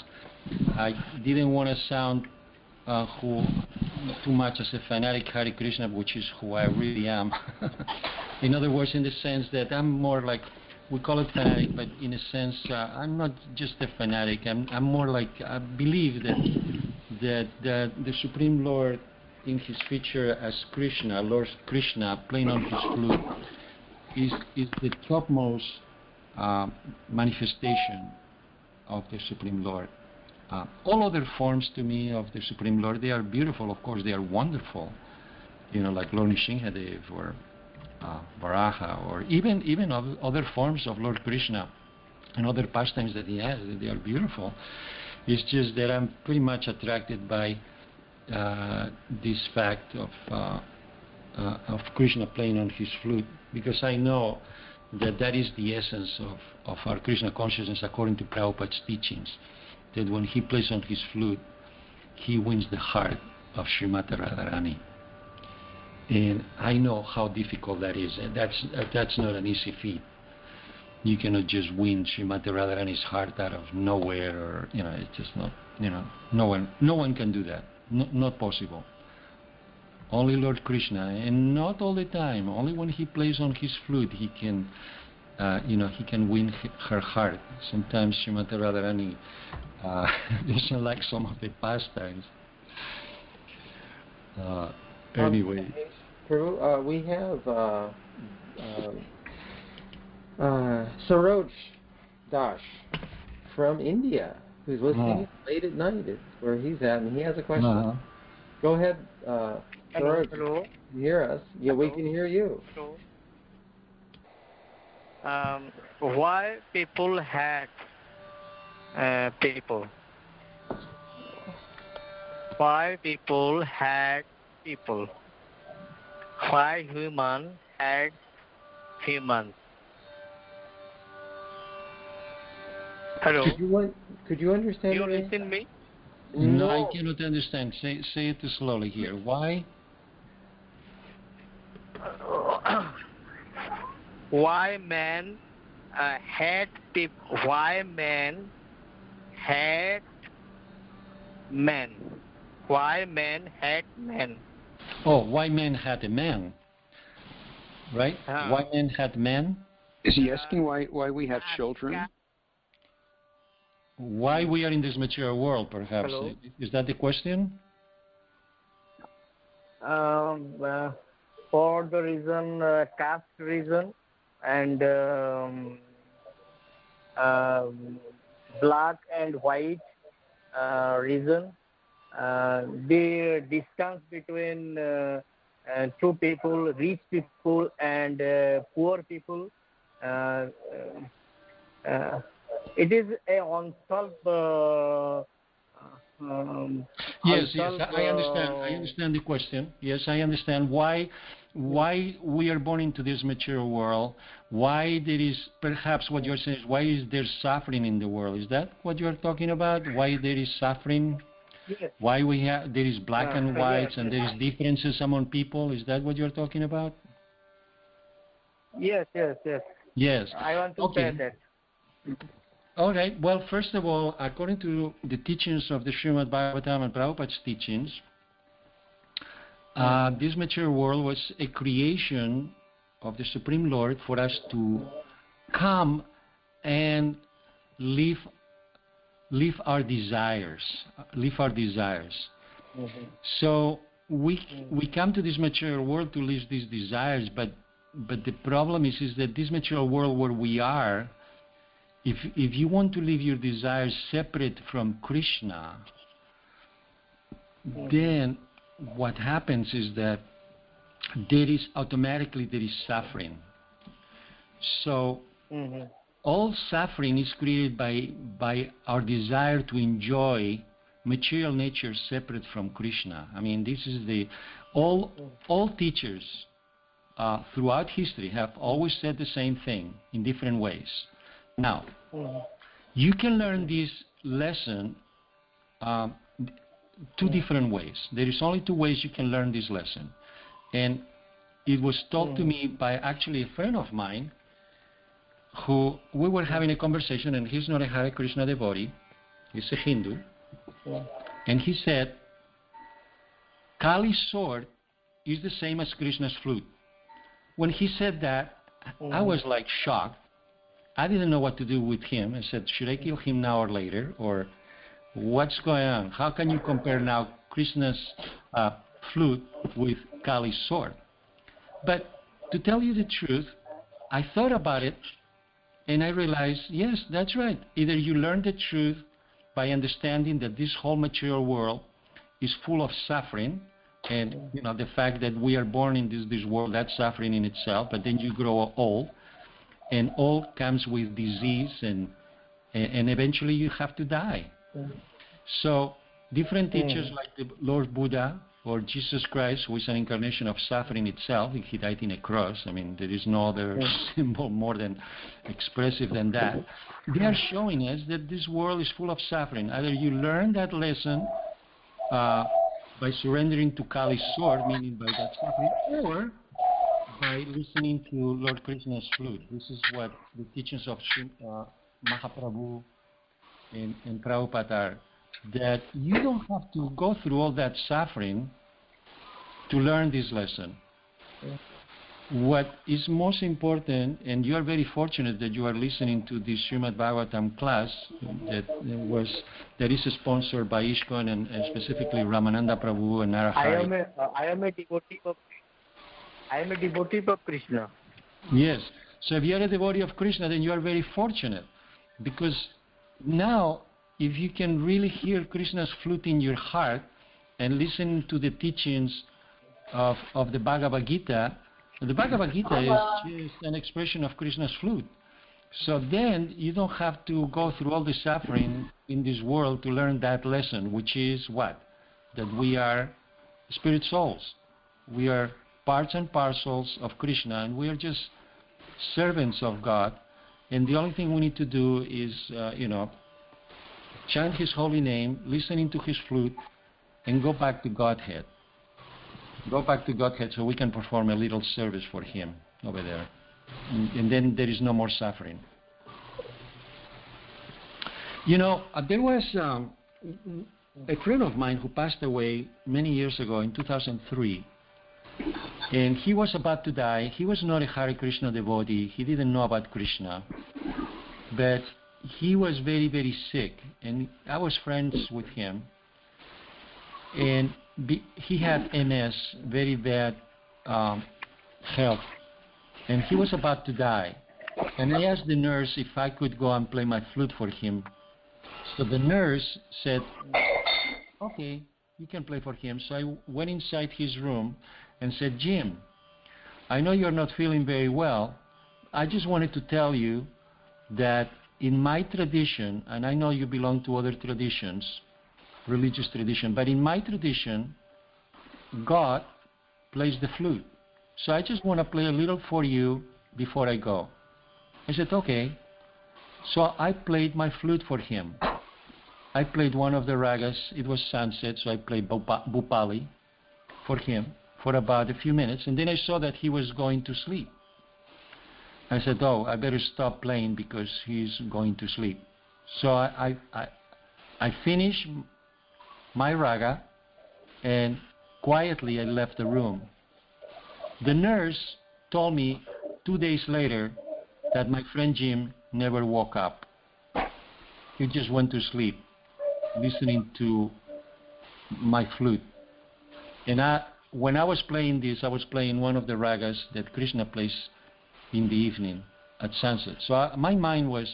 I didn't want to sound too much as a fanatic Hare Krishna, which is who I really am. In other words, in the sense that I'm more like, we call it fanatic, but in a sense, I'm not just a fanatic. I'm more like, I believe that the Supreme Lord, in his feature as Krishna, Lord Krishna, playing on his flute, is the topmost manifestation of the Supreme Lord. All other forms to me of the Supreme Lord, they are beautiful, of course, they are wonderful, like Lord Nrsimhadev or Varaha, or even other forms of Lord Krishna and other pastimes that he has, they are beautiful. It's just that I'm pretty much attracted by this fact of Krishna playing on his flute, because I know that is the essence of our Krishna consciousness according to Prabhupada's teachings, that when he plays on his flute, he wins the heart of Srimati Radharani. And I know how difficult that is, and that's not an easy feat. You cannot just win Srimati Radharani's heart out of nowhere, or it's just not, no one can do that. Not possible. Only Lord Krishna, and not all the time. Only when he plays on his flute, he can, he can win her heart. Sometimes Srimati Radharani doesn't like some of the pastimes. Anyway. We have Saroj Dash from India, who's listening late at night. It's where he's at, and he has a question. Go ahead, Saroj. Hello. You hear us? Yeah, we can hear you. Hello. Why people hate people? Why people hate people? Why human hate humans? Hello. Could you understand? You listen me? No, I cannot understand. Say it slowly here. Why? Why men hate people? Why men hate men? Why men hate men? Oh, why men had a man? Right? Why men had men? Is he asking why we have children? why we are in this material world, perhaps. Hello? Is that the question? For the reason, caste reason, and black and white reason, the distance between two people, rich people and poor people, it is a unsolved. Yes, unsolved, I understand. I understand the question. Yes, I understand why we are born into this material world. Why there is, perhaps what you're saying is, why is there suffering in the world? Is that what you're talking about? Why there is suffering? Yes. Why there is black and whites, Yes, and yes. there is differences among people? Is that what you're talking about? Yes. Yes. I want to Okay. say that. All right. Well, first of all, according to the teachings of the Srimad Bhagavatam and Prabhupada's teachings, this material world was a creation of the Supreme Lord for us to come and live our desires. So we come to this material world to live these desires, but the problem is that this material world where we are, if you want to live your desires separate from Krishna, then what happens is that there is suffering. So all suffering is created by our desire to enjoy material nature separate from Krishna. I mean, this is all teachers throughout history have always said the same thing in different ways. Now, you can learn this lesson two different ways. There is only two ways you can learn this lesson. And it was told to me by actually a friend of mine who we were having a conversation, and he's not a Hare Krishna devotee, he's a Hindu. And he said, Kali's sword is the same as Krishna's flute. When he said that, I was like shocked. I didn't know what to do with him. I said, should I kill him now or later? Or what's going on? How can you compare now Krishna's flute with Kali's sword? But to tell you the truth, I thought about it and I realized, yes, that's right. Either you learn the truth by understanding that this whole material world is full of suffering, and the fact that we are born in this world, that's suffering in itself, but then you grow old, and old comes with disease, and eventually you have to die. So different teachers like the Lord Buddha or Jesus Christ, who is an incarnation of suffering itself, he died in a cross. I mean, there is no other symbol more than expressive than that. They are showing us that this world is full of suffering. Either you learn that lesson by surrendering to Kali's sword, meaning by that suffering, or by listening to Lord Krishna's flute. This is what the teachings of Mahaprabhu and Prabhupada are, that you don't have to go through all that suffering to learn this lesson. What is most important, and you are very fortunate that you are listening to this Srimad Bhagavatam class that is sponsored by ISKCON and specifically Ramananda Prabhu and Narahari. I am a devotee of Krishna. Yes. So if you are a devotee of Krishna, then you are very fortunate, because now if you can really hear Krishna's flute in your heart and listen to the teachings of the Bhagavad Gita, the Bhagavad Gita is just an expression of Krishna's flute. So then you don't have to go through all the suffering in this world to learn that lesson, which is what? That we are spirit souls. We are parts and parcels of Krishna, and we are just servants of God. And the only thing we need to do is, chant His holy name, listening to His flute, and go back to Godhead. Go back to Godhead so we can perform a little service for Him over there. And then there is no more suffering. There was a friend of mine who passed away many years ago in 2003. And he was about to die. He was not a Hare Krishna devotee. He didn't know about Krishna. But he was very, very sick, and I was friends with him, and he had MS, very bad health, and he was about to die. And I asked the nurse if I could go and play my flute for him. So the nurse said, okay, you can play for him. So I went inside his room and said, Jim, I know you're not feeling very well. I just wanted to tell you that in my tradition, and I know you belong to other traditions, religious tradition, but in my tradition, God plays the flute. So I just want to play a little for you before I go. I said, okay. So I played my flute for him. I played one of the ragas. It was sunset, so I played Bhupali for him for about a few minutes, and then I saw that he was going to sleep. I said, oh, I better stop playing because he's going to sleep. So I finished my raga, and quietly I left the room. The nurse told me 2 days later that my friend Jim never woke up. He just went to sleep, listening to my flute. And when I was playing this, I was playing one of the ragas that Krishna plays in the evening at sunset. So my mind was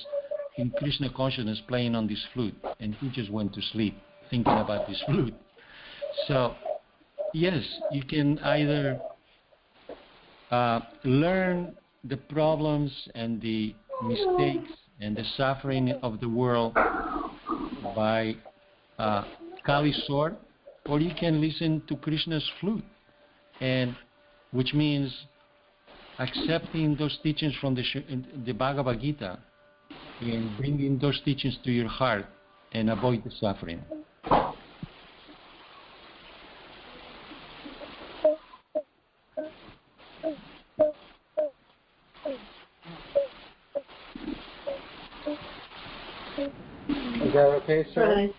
in Krishna consciousness playing on this flute, and he just went to sleep thinking about this flute. So yes, you can either learn the problems and the mistakes and the suffering of the world by Kali's sword, or you can listen to Krishna's flute, and which means accepting those teachings from the Bhagavad Gita and bringing those teachings to your heart and avoid the suffering. Is that okay, sir? Right.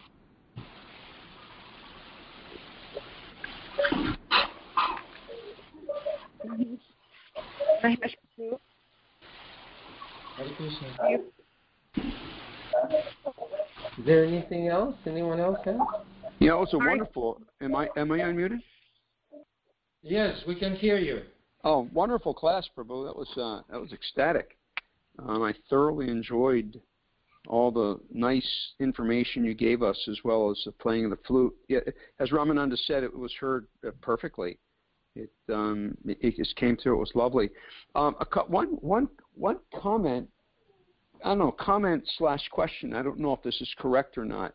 Hare Krishna. Is there anything else? Anyone else have? Yeah, also wonderful. Am I unmuted? Yes, we can hear you. Oh, wonderful class, Prabhu. That was ecstatic. I thoroughly enjoyed all the nice information you gave us, as well as the playing of the flute. Yeah, as Ramananda said, it was heard perfectly. It just came through. It was lovely. One comment. I don't know, comment/question. I don't know if this is correct or not.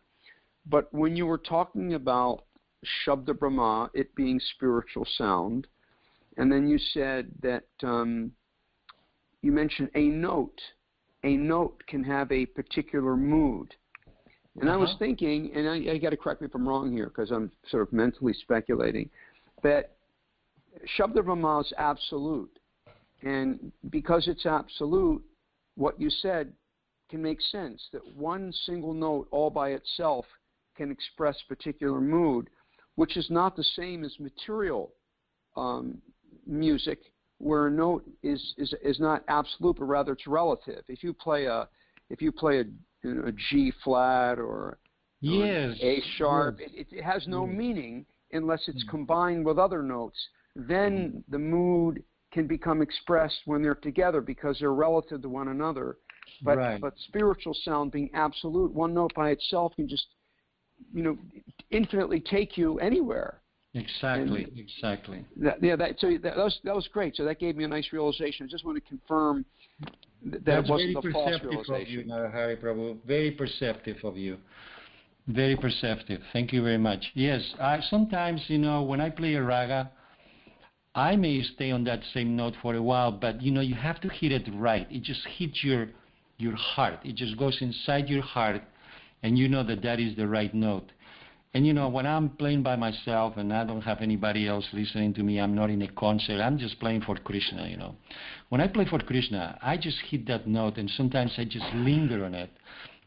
But when you were talking about Shabda Brahmā, it being spiritual sound, and then you said that you mentioned a note. A note can have a particular mood. And I was thinking, and I got to correct me if I'm wrong here because I'm sort of mentally speculating, that Shabda Brahmā is absolute. And because it's absolute, what you said can make sense, that one single note all by itself can express particular mood, which is not the same as material music, where a note is not absolute, but rather it's relative. If you play a G flat or yes, A sharp, yes, it has no meaning unless it's combined with other notes. Then the mood can become expressed when they're together because they're relative to one another. But right. But spiritual sound being absolute, one note by itself can just infinitely take you anywhere. Exactly, exactly. That was great. So that gave me a nice realization. I just want to confirm that it wasn't a false realization. Of you, Hari Prabhu. Very perceptive of you. Very perceptive. Thank you very much. Yes, sometimes, when I play a raga, I may stay on that same note for a while, but, you have to hit it right. It just hits your heart. It just goes inside your heart, and you know that is the right note. And, when I'm playing by myself and I don't have anybody else listening to me, I'm not in a concert, I'm just playing for Krishna, When I play for Krishna, I just hit that note, and sometimes I just linger on it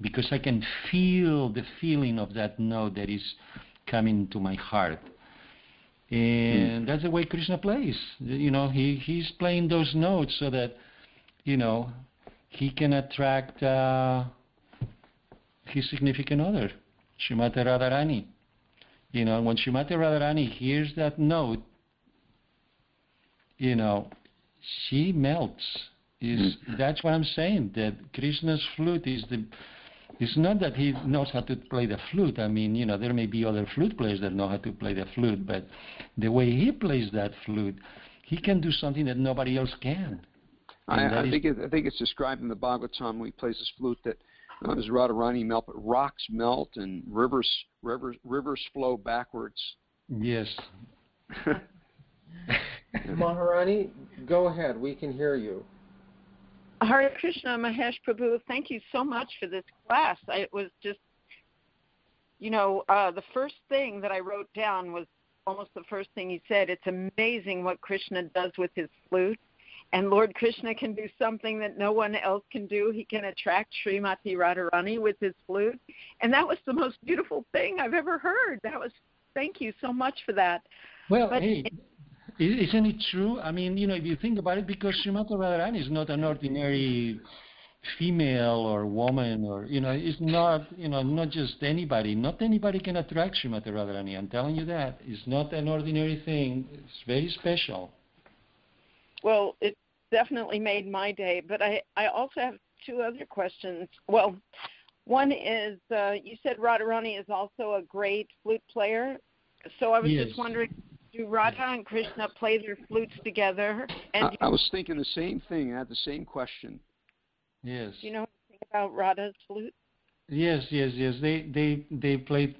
because I can feel the feeling of that note that is coming to my heart. And that's the way Krishna plays. He's playing those notes so that, he can attract his significant other, Srimati Radharani. You know, when Srimati Radharani hears that note, you know, she melts. That's what I'm saying, that Krishna's flute is it's not that he knows how to play the flute. I mean, you know, there may be other flute players that know how to play the flute, but the way he plays that flute, he can do something that nobody else can. I think it's described in the Bhagavatam when he plays his flute that not as Radharani melt, but rocks melt and rivers flow backwards. Yes. Maharani, go ahead. We can hear you. Hare Krishna, Mahesh Prabhu, thank you so much for this class. It was just, you know, the first thing that I wrote down was almost the first thing you said. It's amazing what Krishna does with his flute. And Lord Krishna can do something that no one else can do. He can attract Srimati Radharani with his flute. And that was the most beautiful thing I've ever heard. Thank you so much for that. Well, hey, isn't it true? I mean, you know, if you think about it, because Srimati Radharani is not an ordinary female or woman, or, you know, it's not, you know, not just anybody. Not anybody can attract Srimati Radharani. I'm telling you that. It's not an ordinary thing. It's very special. Well, it definitely made my day, but I also have two other questions. Well, one is, you said Radharani is also a great flute player, so I was just wondering, do Radha and Krishna play their flutes together? And I was thinking the same thing. I had the same question. Yes. Do you know anything about Radha's flute? Yes. They play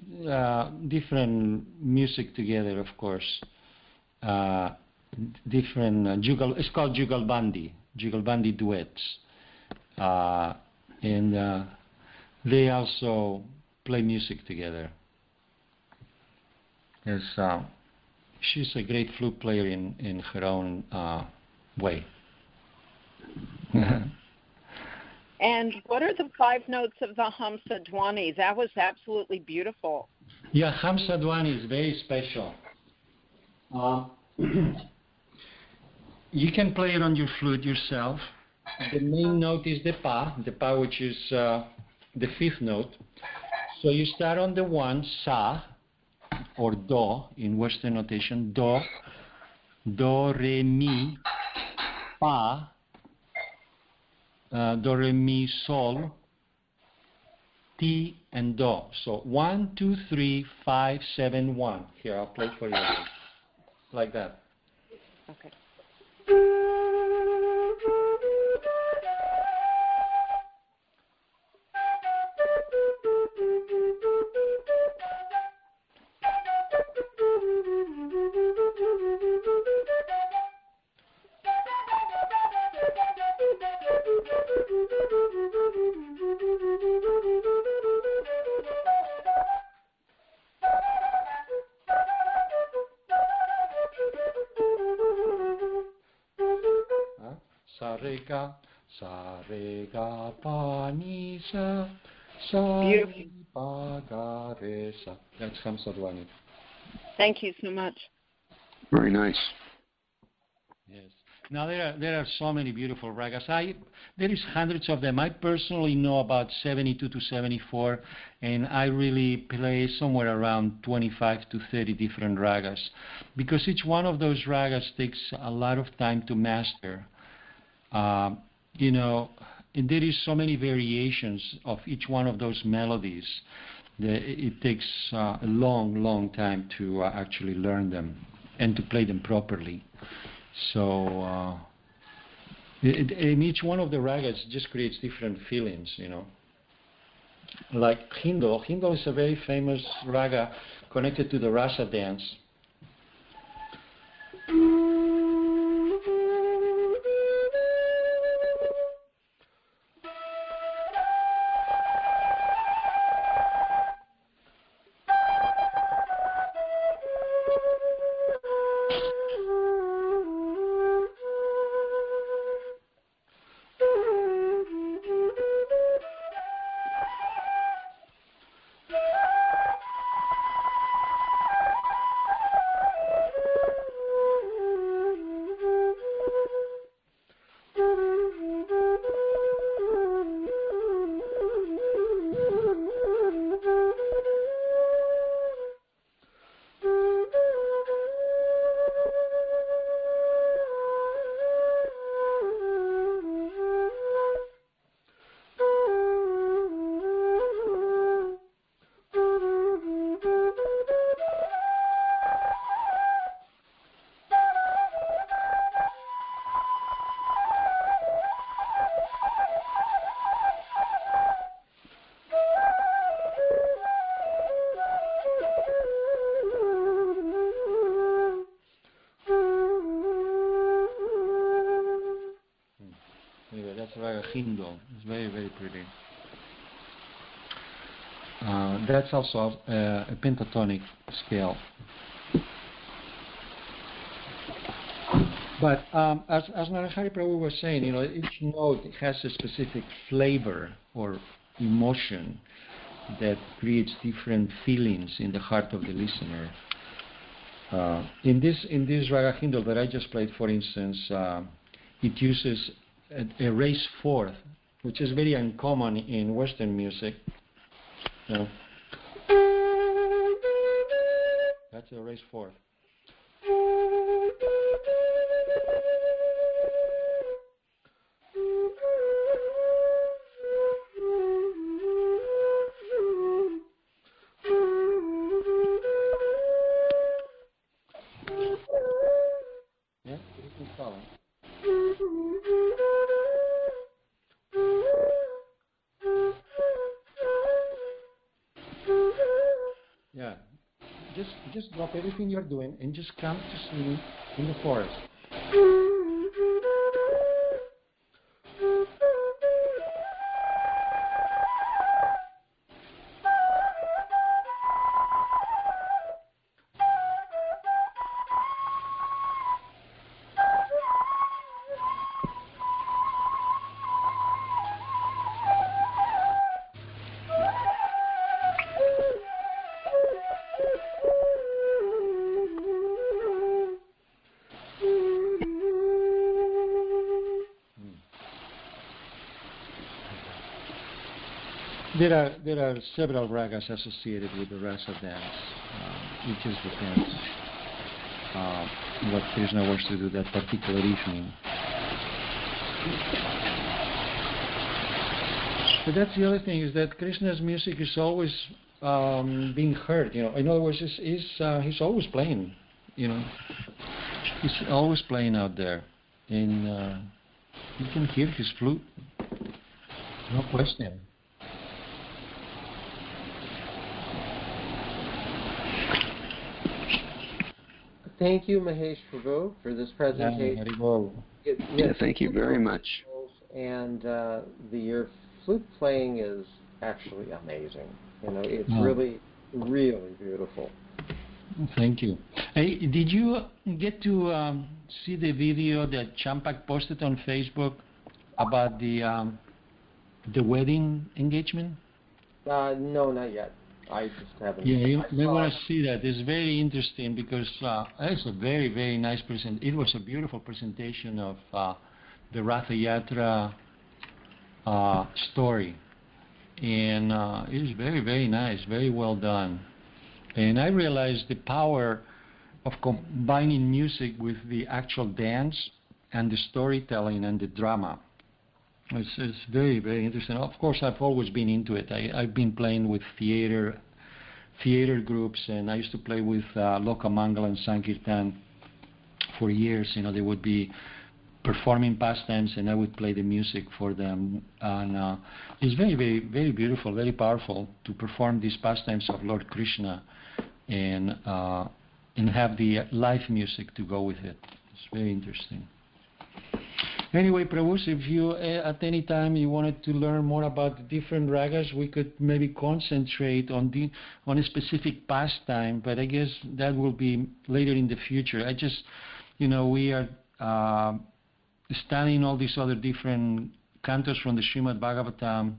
different music together, of course. Different it's called Jugalbandi duets, and they also play music together. She's a great flute player in her own way. And what are the 5 notes of the Hamsa Dhwani? That was absolutely beautiful. Yeah, Hamsa Dhwani is very special. You can play it on your flute yourself. The main note is the pa, which is the 5th note. So you start on the 1, sa, or do in Western notation, do, re, mi, pa, do, re, mi, sol, ti, and do. So 1, 2, 3, 5, 7, 1. Here, I'll play for you. Like that. Okay. Sa re ga pa ni sa re pa ga re sa. That's Hamsa Dhwani. Thank you so much. Very nice. Yes. Now there are so many beautiful ragas. There is hundreds of them. I personally know about 72 to 74, and I really play somewhere around 25 to 30 different ragas, because each one of those ragas takes a lot of time to master. You know, and there is so many variations of each one of those melodies that it takes a long time to actually learn them and to play them properly. So in each one of the ragas just creates different feelings, you know. Like Hindol. Hindol is a very famous raga connected to the rasa dance. Raga Hindal. It's very, very pretty. That's also a pentatonic scale. But as Narahari Prabhu was saying, each note has a specific flavor or emotion that creates different feelings in the heart of the listener. In this Raga Hindal that I just played, for instance, it uses a raised fourth, which is very uncommon in Western music. That's a raised fourth. Yeah, just drop everything you're doing and just come to sing in the forest. There are several ragas associated with the rasa dance. It just depends what Krishna wants to do that particular evening. But that's the other thing, is that Krishna's music is always being heard. In other words, he's always playing. He's always playing out there, and you can hear his flute. No question. Thank you, Mahesh Prabhu, for this presentation. Thank you very much. And your flute playing is actually amazing. It's really, really beautiful. Thank you. Hey, did you get to see the video that Champak posted on Facebook about the wedding engagement? No, not yet. I just haven't. Yeah, you may want to see that. It's very interesting because it's a very, very nice present. It was a beautiful presentation of the Ratha Yatra story, and it was very, very nice, very well done. And I realized the power of combining music with the actual dance and the storytelling and the drama. It's very, very interesting. Of course, I've always been into it. I've been playing with theater groups, and I used to play with Lokamangala and Sankirtan for years. They would be performing pastimes, and I would play the music for them. And it's very, very, very beautiful, very powerful to perform these pastimes of Lord Krishna and have the live music to go with it. It's very interesting. Anyway, Prabhus, if you at any time you wanted to learn more about the different ragas, we could maybe concentrate on a specific pastime, but I guess that will be later in the future. I just, we are studying all these other different cantos from the Srimad Bhagavatam,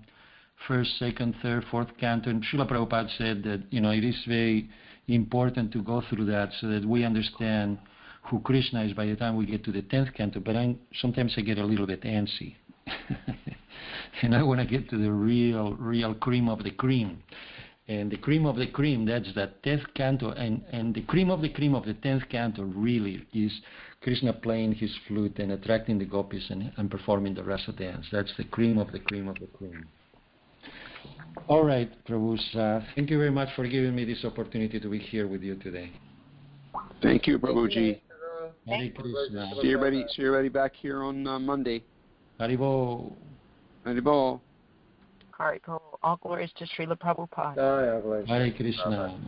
first, second, third, fourth canto, and Srila Prabhupada said that, it is very important to go through that so that we understand who Krishna is by the time we get to the 10th canto, but sometimes I get a little bit antsy. And I want to get to the real cream of the cream. And the cream of the cream, that's that 10th canto, and the cream of the 10th canto really is Krishna playing his flute and attracting the gopis and performing the rasa dance. That's the cream of the cream of the cream. All right, Prabhus, thank you very much for giving me this opportunity to be here with you today. Thank you, Prabhuji. Hare Krishna. See everybody back here on Monday. Haribol. Haribol. All right, all glories to Srila Prabhupada. Hare Krishna.